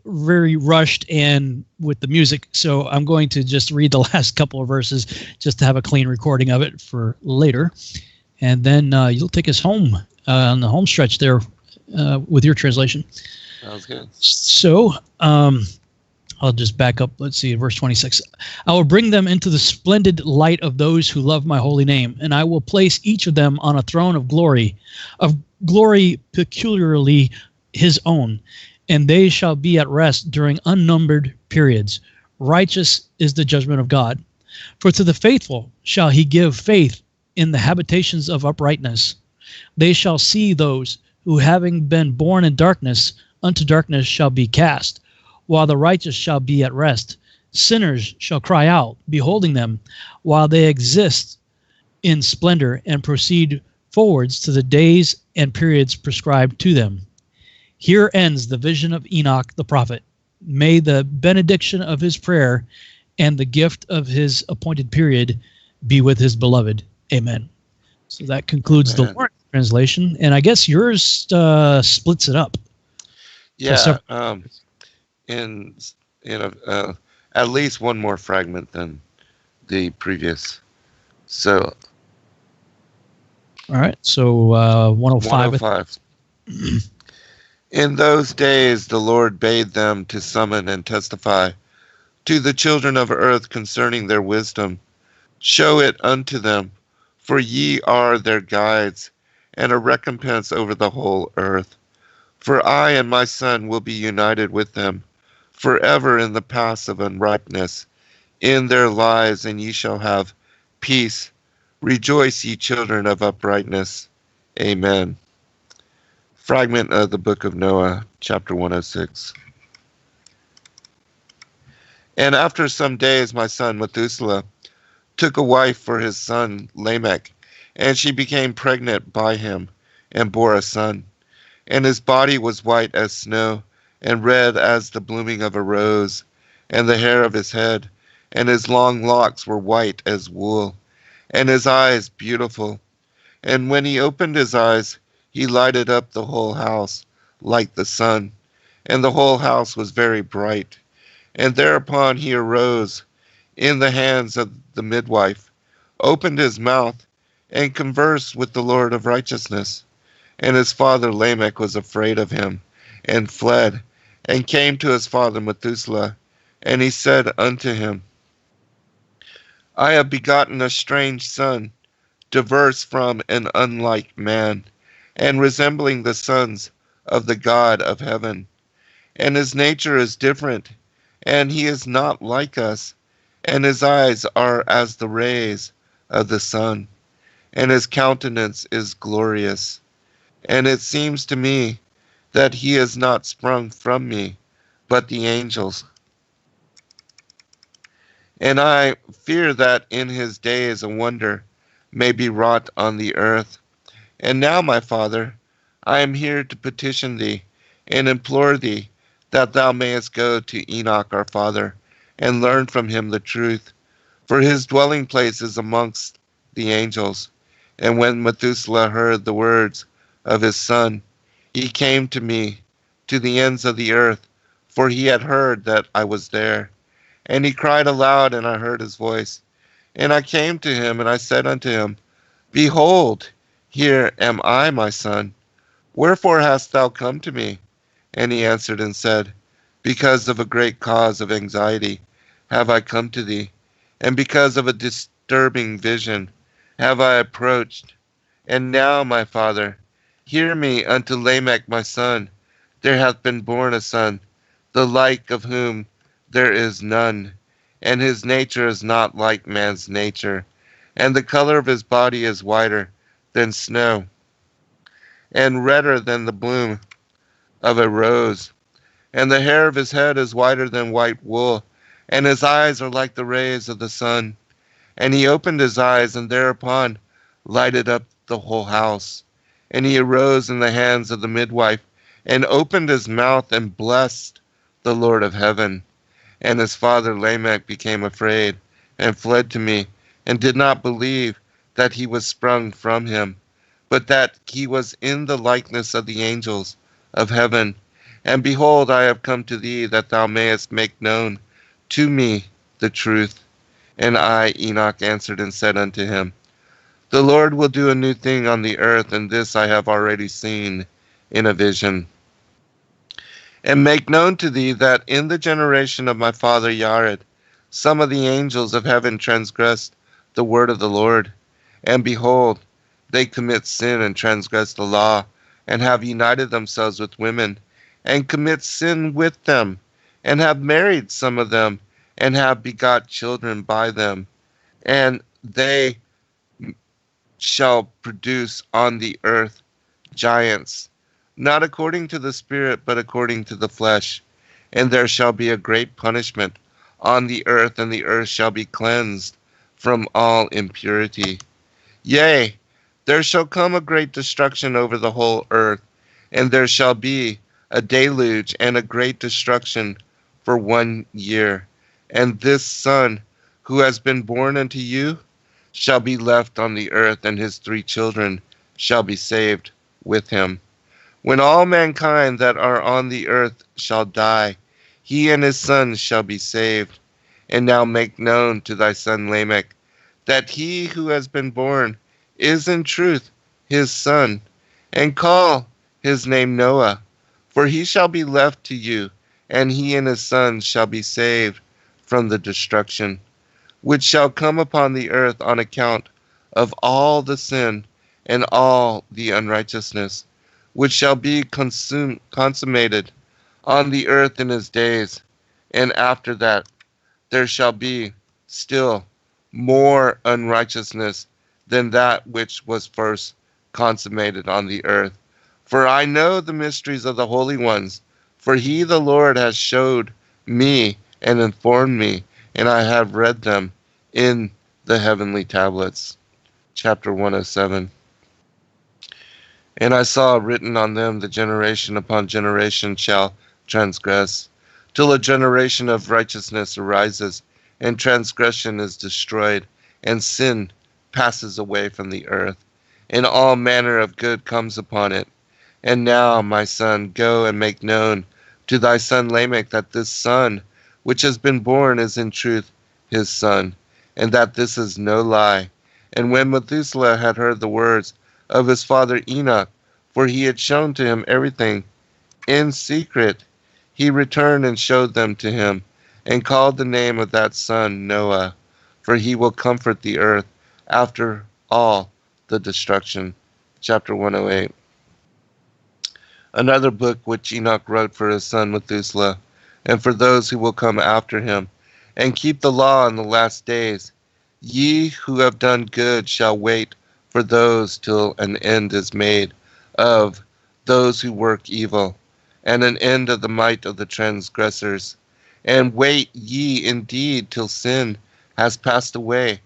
very rushed and with the music. So I'm going to just read the last couple of verses just to have a clean recording of it for later. And then you'll take us home on the home stretch there with your translation. Sounds good. So I'll just back up. Let's see, verse 26. I will bring them into the splendid light of those who love my holy name, and I will place each of them on a throne of glory peculiarly his own, and they shall be at rest during unnumbered periods. Righteous is the judgment of God. For to the faithful shall he give faith in the habitations of uprightness. They shall see those who, having been born in darkness, unto darkness shall be cast, while the righteous shall be at rest. Sinners shall cry out, beholding them, while they exist in splendor and proceed forwards to the days and periods prescribed to them. Here ends the vision of Enoch the prophet. May the benediction of his prayer and the gift of his appointed period be with his beloved. Amen. So that concludes the Lawrence translation, and I guess yours splits it up. Yeah, at least one more fragment than the previous. So, all right. So 105. 105. In those days the Lord bade them to summon and testify to the children of earth concerning their wisdom. Show it unto them, for ye are their guides, and a recompense over the whole earth. For I and my son will be united with them forever in the paths of unripeness, in their lives, and ye shall have peace. Rejoice, ye children of uprightness. Amen. Fragment of the Book of Noah, chapter 106. And after some days my son Methuselah took a wife for his son Lamech, and she became pregnant by him, and bore a son. And his body was white as snow, and red as the blooming of a rose, and the hair of his head, and his long locks were white as wool, and his eyes beautiful. And when he opened his eyes, he lighted up the whole house like the sun, and the whole house was very bright. And thereupon he arose in the hands of the midwife, opened his mouth, and conversed with the Lord of righteousness. And his father Lamech was afraid of him, and fled, and came to his father Methuselah. And he said unto him, I have begotten a strange son, diverse from an unlike man, and resembling the sons of the God of heaven. And his nature is different, and he is not like us, and his eyes are as the rays of the sun, and his countenance is glorious. And it seems to me that he is not sprung from me, but the angels. And I fear that in his days a wonder may be wrought on the earth. And now, my father, I am here to petition thee and implore thee that thou mayest go to Enoch our father, and learn from him the truth, for his dwelling place is amongst the angels. And when Methuselah heard the words of his son, he came to me to the ends of the earth, for he had heard that I was there. And he cried aloud, and I heard his voice. And I came to him, and I said unto him, Behold, here am I, my son. Wherefore hast thou come to me? And he answered and said, Because of a great cause of anxiety have I come to thee, and because of a disturbing vision have I approached. And now, my father, hear me unto Lamech my son. There hath been born a son, the like of whom there is none, and his nature is not like man's nature, and the color of his body is whiter than snow, and redder than the bloom of a rose, and the hair of his head is whiter than white wool, and his eyes are like the rays of the sun. And he opened his eyes, and thereupon lighted up the whole house. And he arose in the hands of the midwife, and opened his mouth, and blessed the Lord of heaven. And his father Lamech became afraid, and fled to me, and did not believe that he was sprung from him, but that he was in the likeness of the angels of heaven. And behold, I have come to thee, that thou mayest make known to me the truth. And I, Enoch, answered and said unto him, The Lord will do a new thing on the earth, and this I have already seen in a vision. And make known to thee that in the generation of my father Yared, some of the angels of heaven transgressed the word of the Lord. And behold, they commit sin and transgress the law, and have united themselves with women, and commit sin with them, and have married some of them, and have begot children by them. And they shall produce on the earth giants, not according to the Spirit, but according to the flesh. And there shall be a great punishment on the earth, and the earth shall be cleansed from all impurity. Yea, there shall come a great destruction over the whole earth, and there shall be a deluge and a great destruction for 1 year. And this son who has been born unto you shall be left on the earth, and his 3 children shall be saved with him. When all mankind that are on the earth shall die, he and his sons shall be saved. And now make known to thy son Lamech that he who has been born is in truth his son, and call his name Noah, for he shall be left to you, and he and his sons shall be saved from the destruction, which shall come upon the earth on account of all the sin and all the unrighteousness, which shall be consummated on the earth in his days. And after that there shall be still more unrighteousness than that which was first consummated on the earth. For I know the mysteries of the holy ones, for he, the Lord, has showed me and informed me, and I have read them in the heavenly tablets. Chapter 107. And I saw written on them, the generation upon generation shall transgress, till a generation of righteousness arises, and transgression is destroyed, and sin passes away from the earth, and all manner of good comes upon it. And now, my son, go and make known to thy son Lamech that this son which has been born is in truth his son, and that this is no lie. And when Methuselah had heard the words of his father Enoch, for he had shown to him everything in secret, he returned and showed them to him, and called the name of that son Noah, for he will comfort the earth after all the destruction. Chapter 108. Another book which Enoch wrote for his son Methuselah, and for those who will come after him, and keep the law in the last days. Ye who have done good shall wait for those till an end is made of those who work evil, and an end of the might of the transgressors. And wait ye indeed till sin has passed away,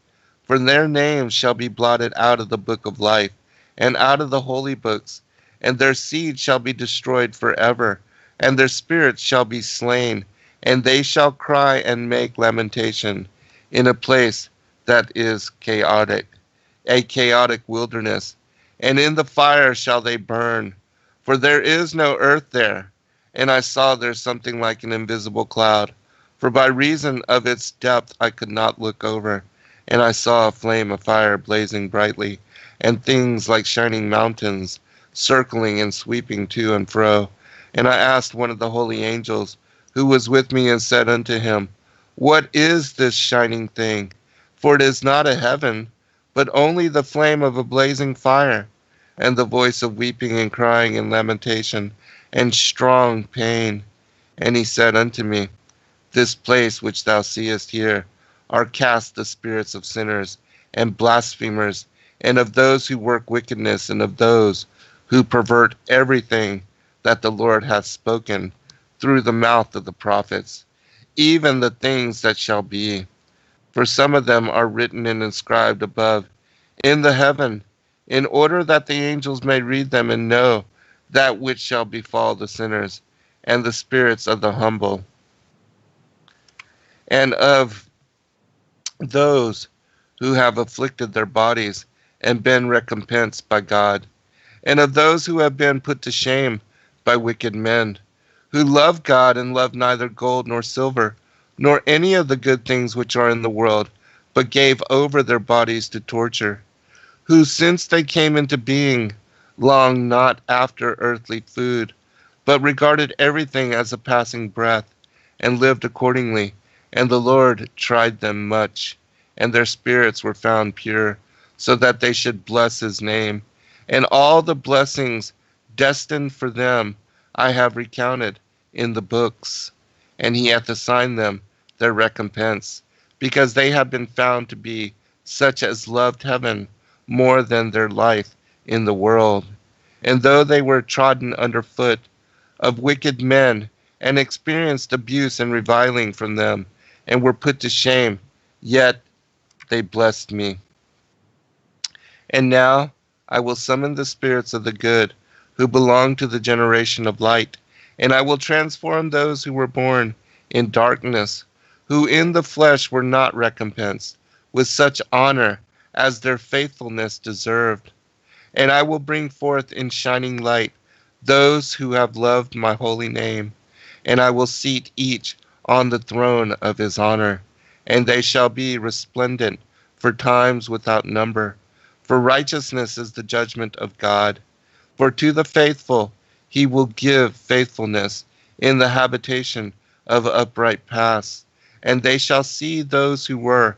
for their names shall be blotted out of the book of life, and out of the holy books, and their seed shall be destroyed forever, and their spirits shall be slain, and they shall cry and make lamentation in a place that is chaotic, a chaotic wilderness, and in the fire shall they burn, for there is no earth there. And I saw there something like an invisible cloud, for by reason of its depth I could not look over. And I saw a flame of fire blazing brightly, and things like shining mountains, circling and sweeping to and fro. And I asked one of the holy angels who was with me, and said unto him, What is this shining thing? For it is not a heaven, but only the flame of a blazing fire, and the voice of weeping and crying and lamentation, and strong pain. And he said unto me, This place which thou seest here are cast the spirits of sinners and blasphemers, and of those who work wickedness, and of those who pervert everything that the Lord hath spoken through the mouth of the prophets, even the things that shall be. For some of them are written and inscribed above in the heaven, in order that the angels may read them and know that which shall befall the sinners and the spirits of the humble, and of those who have afflicted their bodies and been recompensed by God, and of those who have been put to shame by wicked men, who love God and love neither gold nor silver, nor any of the good things which are in the world, but gave over their bodies to torture, who since they came into being long not after earthly food, but regarded everything as a passing breath, and lived accordingly. And the Lord tried them much, and their spirits were found pure, so that they should bless his name. And all the blessings destined for them I have recounted in the books, and he hath assigned them their recompense, because they have been found to be such as loved heaven more than their life in the world. And though they were trodden under foot of wicked men, and experienced abuse and reviling from them, and were put to shame, yet they blessed me. And now I will summon the spirits of the good, who belong to the generation of light, and I will transform those who were born in darkness, who in the flesh were not recompensed with such honor as their faithfulness deserved. And I will bring forth in shining light those who have loved my holy name, and I will seat each on the throne of his honor, and they shall be resplendent for times without number. For righteousness is the judgment of God. For to the faithful he will give faithfulness in the habitation of upright paths, and they shall see those who were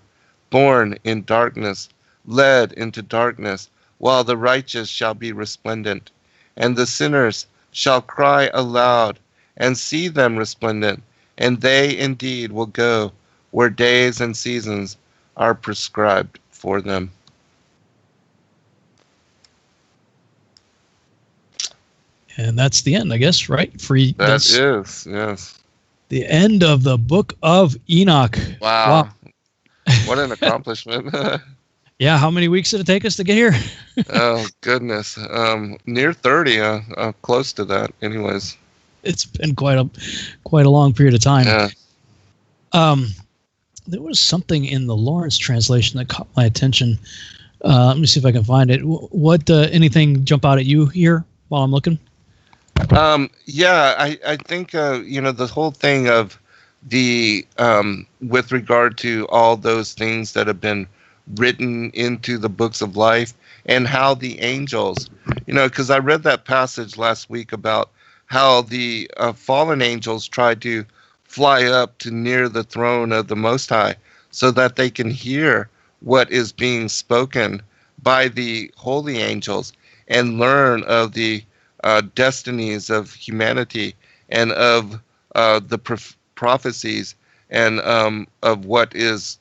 born in darkness led into darkness, while the righteous shall be resplendent. And the sinners shall cry aloud, and see them resplendent, and they indeed will go where days and seasons are prescribed for them. And that's the end, I guess, right? That is, yes. The end of the Book of Enoch. Wow. What an accomplishment. Yeah, how many weeks did it take us to get here? Oh, goodness. Near 30, close to that, anyways. It's been quite a long period of time. Yeah. There was something in the Lawrence translation that caught my attention. Let me see if I can find it. What anything jump out at you here while I'm looking? Yeah, I think the whole thing of the with regard to all those things that have been written into the books of life, and how the angels, because I read that passage last week about how the fallen angels tried to fly up to near the throne of the Most High so that they can hear what is being spoken by the holy angels and learn of the destinies of humanity and of the prophecies and of what is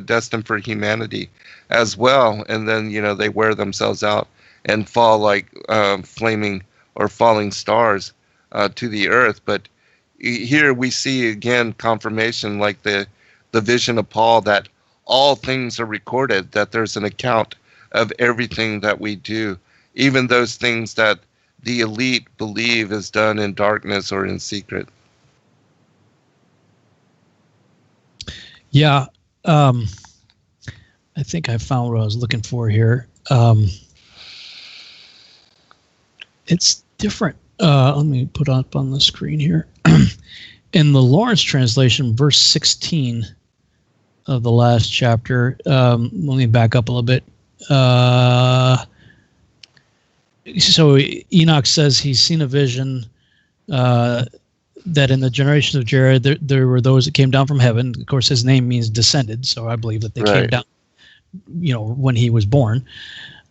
destined for humanity as well. And then, they wear themselves out and fall like flaming or falling stars to the earth. But here we see again confirmation, like the vision of Paul, that all things are recorded, that there's an account of everything that we do, even those things that the elite believe is done in darkness or in secret. Yeah. I think I found what I was looking for here. It's different. Let me put up on the screen here. In the Lawrence translation, verse 16 of the last chapter, let me back up a little bit. So Enoch says he's seen a vision that in the generation of Jared, there were those that came down from heaven. Of course, his name means descended, so I believe that they came down, when he was born.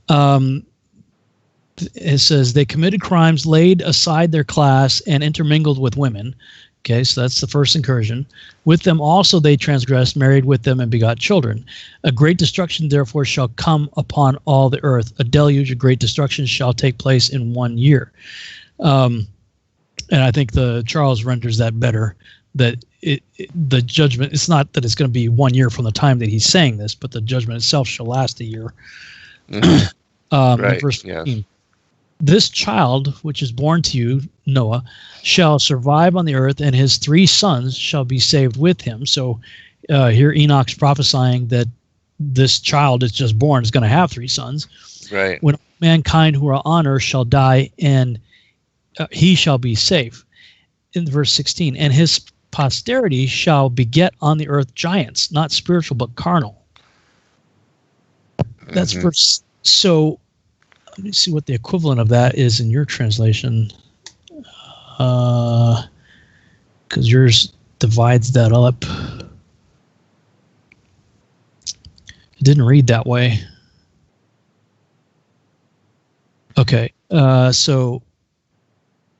It says they committed crimes, laid aside their class, and intermingled with women. Okay, so that's the first incursion. With them also they transgressed, married with them, and begot children. A great destruction therefore shall come upon all the earth. A deluge, a great destruction shall take place in 1 year. And I think the Charles renders that better, that the judgment, it's not that it's going to be 1 year from the time that he's saying this, but the judgment itself shall last a year. Mm-hmm. Right, verse 15. Yes. This child, which is born to you, Noah, shall survive on the earth, and his 3 sons shall be saved with him. So here Enoch's prophesying that this child that's just born is going to have 3 sons. Right. When mankind who are on earth shall die, and he shall be safe. In verse 16, and his posterity shall beget on the earth giants, not spiritual but carnal. That's verse. So let me see what the equivalent of that is in your translation. because yours divides that up. It didn't read that way. Okay, so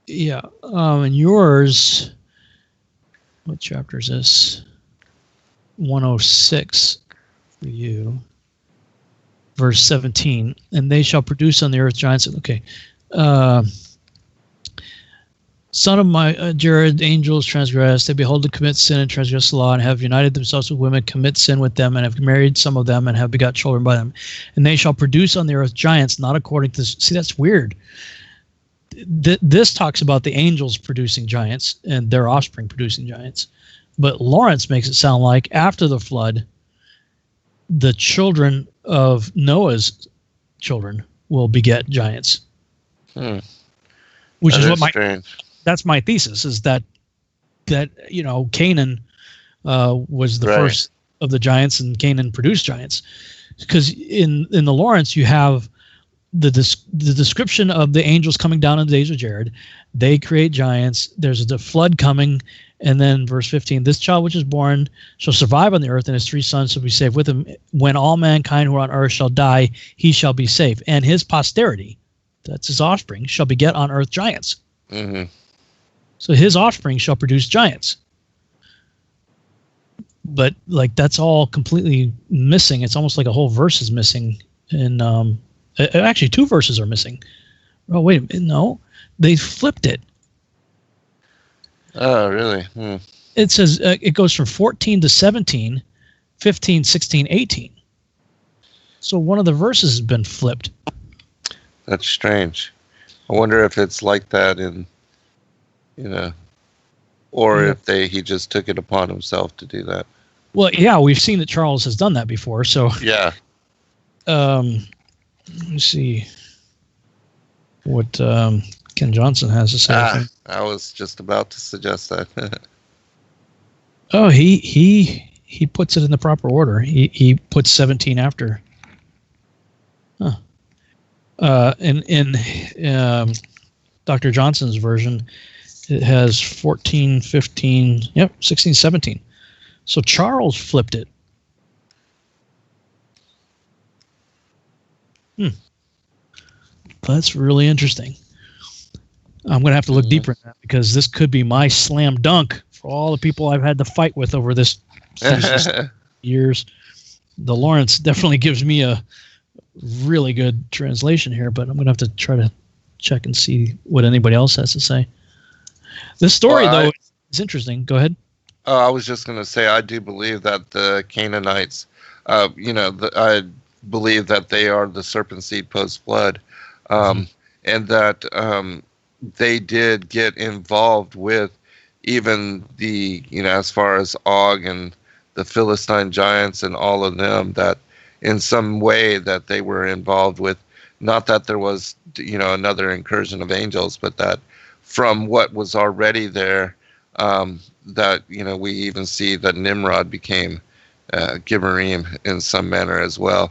yeah, and yours, what chapter is this? 106 for you. Verse 17, and they shall produce on the earth giants. Okay. Son of my Jared, angels transgress. They behold to commit sin and transgress the law, and have united themselves with women, commit sin with them, and have married some of them, and have begot children by them. And they shall produce on the earth giants, not according to... See, that's weird. This talks about the angels producing giants and their offspring producing giants. But Lawrence makes it sound like after the flood, the children of Noah's children will beget giants. Which is what that's my thesis, is that Canaan was the first of the giants, and Canaan produced giants. Because in the Lawrence, you have the description of the angels coming down in the days of Jared. They create giants. There's the flood coming. And then verse 15, this child which is born shall survive on the earth, and his 3 sons shall be saved with him. When all mankind who are on earth shall die, he shall be saved. And his posterity, that's his offspring, shall beget on earth giants. Mm-hmm. So his offspring shall produce giants. But that's all completely missing. It's almost like a whole verse is missing. And actually 2 verses are missing. Oh, wait a minute. No, they flipped it. Oh, really? It says it goes from 14 to 17, 15, 16, 18. So one of the verses has been flipped. That's strange. I wonder if it's like that or if he just took it upon himself to do that. Well, yeah, we've seen that Charles has done that before. So yeah. Let me see what Ken Johnson has to say. I was just about to suggest that. Oh, he puts it in the proper order. He puts 17 after. Huh. In Dr. Johnson's version, it has 14, 15, 16, 17. So Charles flipped it. That's really interesting. I'm going to have to look deeper in that, because this could be my slam dunk for all the people I've had to fight with over this years. The Lawrence definitely gives me a really good translation here, but I'm going to have to try to check and see what anybody else has to say. This story, though, is interesting. Go ahead. I was just going to say, I do believe that the Canaanites, I believe that they are the serpent seed post-flood, and that they did get involved with even the, as far as Og and the Philistine giants and all of them, that in some way that they were involved with, not that there was, another incursion of angels, but that from what was already there, that, we even see that Nimrod became Gibberim in some manner as well.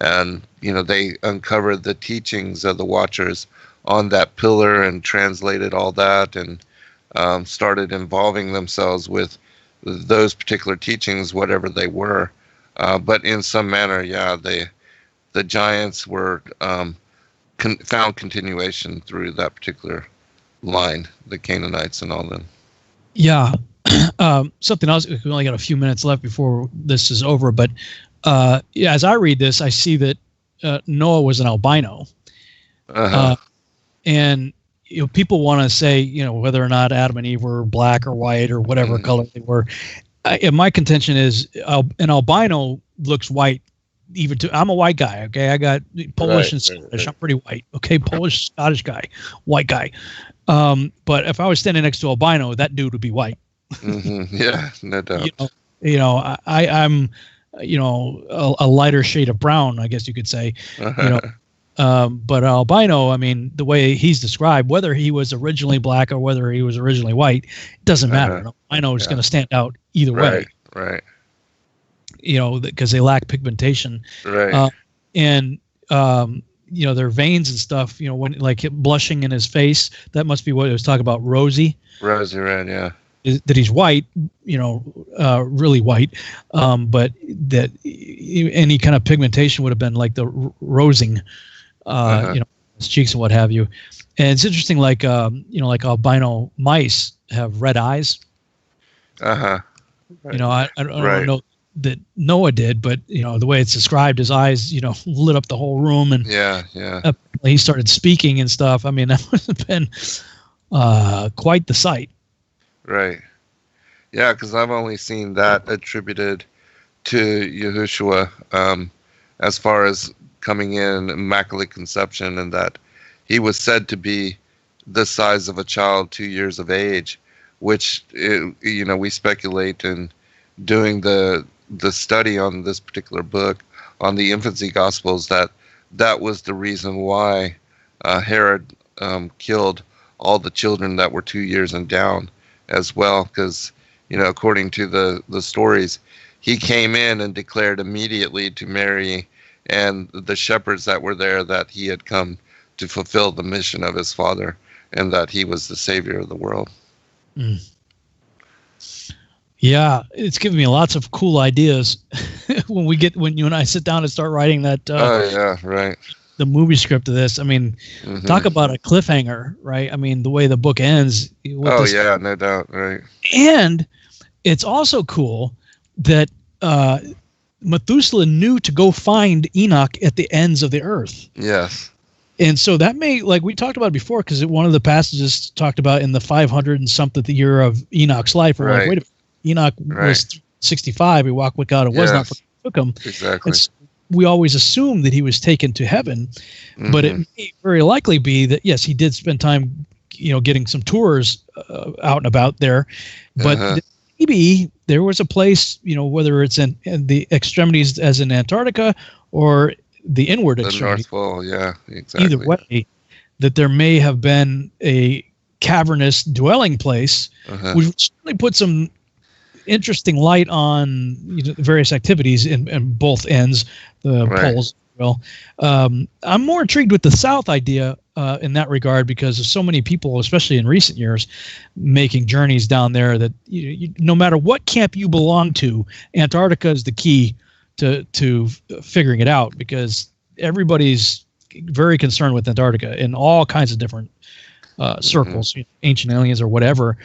And, they uncovered the teachings of the Watchers on that pillar and translated all that, and started involving themselves with those particular teachings, whatever they were. But in some manner, the giants were found continuation through that particular line, the Canaanites and all them. Yeah. Something else, we only got a few minutes left before this is over, but as I read this, I see that Noah was an albino. And people want to say, whether or not Adam and Eve were black or white or whatever color they were. And my contention is an albino looks white. I'm a white guy, okay? I got Polish and Scottish. I'm pretty white, okay? Polish, Scottish guy, white guy. But if I was standing next to albino, that dude would be white. Yeah, no doubt. I'm a lighter shade of brown, I guess you could say. But albino, I mean, the way he's described, whether he was originally black or whether he was originally white, it doesn't matter. An albino is going to stand out either way. Right. Because they lack pigmentation. Right. their veins and stuff, when like blushing in his face, that must be what it was talking about. Rosy red, yeah. That he's white, really white, but that any kind of pigmentation would have been like the rosing, his cheeks and what have you. And it's interesting, like like albino mice have red eyes. Right. I don't know that Noah did, but the way it's described, his eyes lit up the whole room, and he started speaking and stuff. I mean, that must have been quite the sight. Right. Yeah, because I've only seen that attributed to Yahushua, as far as coming in immaculate conception, and that he was said to be the size of a child 2 years of age, which we speculate in doing the study on this particular book on the infancy gospels that was the reason why Herod killed all the children that were 2 years and down as well, because according to the stories, he came in and declared immediately to Mary and the shepherds that were there that he had come to fulfill the mission of his father, and that he was the savior of the world. Yeah, it's given me lots of cool ideas when you and I sit down and start writing that. Right. The movie script of this. I mean, talk about a cliffhanger, right? I mean, the way the book ends. No doubt, right. And it's also cool that Methuselah knew to go find Enoch at the ends of the earth. Yes. And so that may, like we talked about it before, because one of the passages talked about in the 500 and something the year of Enoch's life. We're like, wait a minute, Enoch was 65. He walked with God. It was not for took him. Exactly. We always assume that he was taken to heaven, but it may very likely be that, yes, he did spend time, getting some tours out and about there, but maybe there was a place, whether it's in the extremities as in Antarctica or the inward extremity. The North Pole, yeah, exactly. Either way, that there may have been a cavernous dwelling place, which would certainly put some interesting light on various activities in both ends, the poles. Well, I'm more intrigued with the South idea in that regard, because there's so many people, especially in recent years, making journeys down there that no matter what camp you belong to, Antarctica is the key to figuring it out, because everybody's very concerned with Antarctica in all kinds of different circles, ancient aliens or whatever.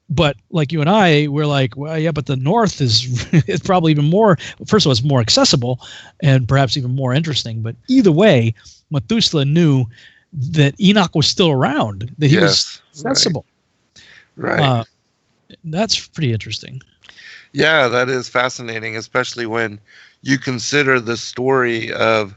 But like you and I, we're like, well, yeah, but the North is probably even more. First of all, it's more accessible and perhaps even more interesting. But either way, Methuselah knew that Enoch was still around, that he was accessible. Right. That's pretty interesting. Yeah, that is fascinating, especially when you consider the story of,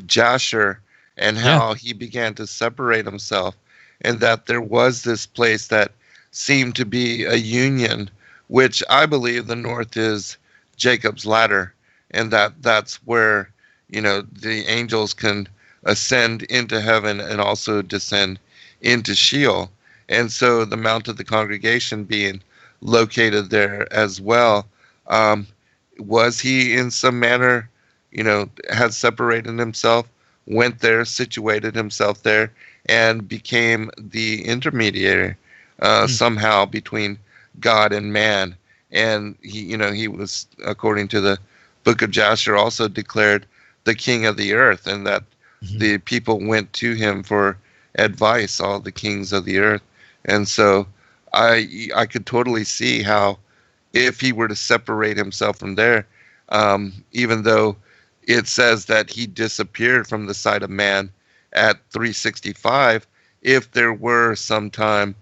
Jasher and how he began to separate himself, and that there was this place that seemed to be a union, which I believe the North is Jacob's ladder, and that's where, the angels can ascend into heaven and also descend into Sheol. And so the Mount of the Congregation being located there as well, was he in some manner, had separated himself, went there, situated himself there, and became the intermediary somehow between God and man. And he was, according to the Book of Jasher, also declared the king of the earth, and that the people went to him for advice, all the kings of the earth. And so I could totally see how, if he were to separate himself from there, even though it says that he disappeared from the sight of man at 365, if there were some time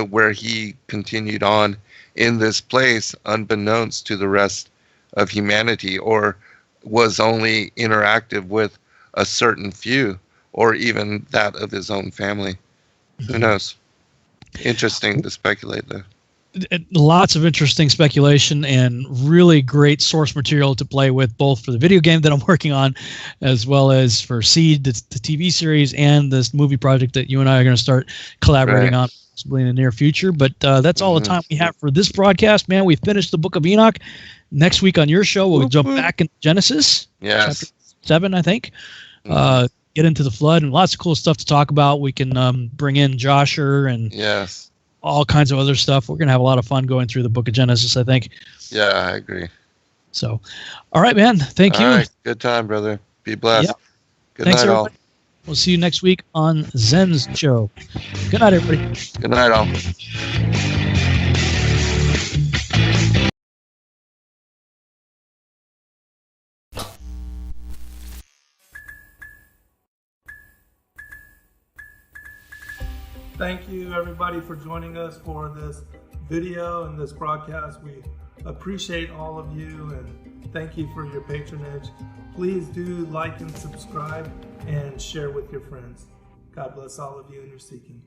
where he continued on in this place unbeknownst to the rest of humanity, or was only interactive with a certain few, or even that of his own family. Who knows? Interesting to speculate there. Lots of interesting speculation and really great source material to play with, both for the video game that I'm working on, as well as for Seed, the TV series, and this movie project that you and I are going to start collaborating on possibly in the near future. But that's all the time we have for this broadcast, man. We finished the Book of Enoch. Next week on your show, we'll jump back into Genesis, chapter 7, I think. get into the flood, and lots of cool stuff to talk about. We can bring in Josher and Yes. all kinds of other stuff. We're going to have a lot of fun going through the Book of Genesis, I think. Yeah, I agree. So, all right, man. Thank you. All right. Good time, brother. Be blessed. Yep. Good Thanks, night, all. everybody. We'll see you next week on Zen's show. Good night, everybody. Good night, all. Thank you, everybody, for joining us for this video and this broadcast. We appreciate all of you, and thank you for your patronage. Please do like and subscribe and share with your friends. God bless all of you in your seeking.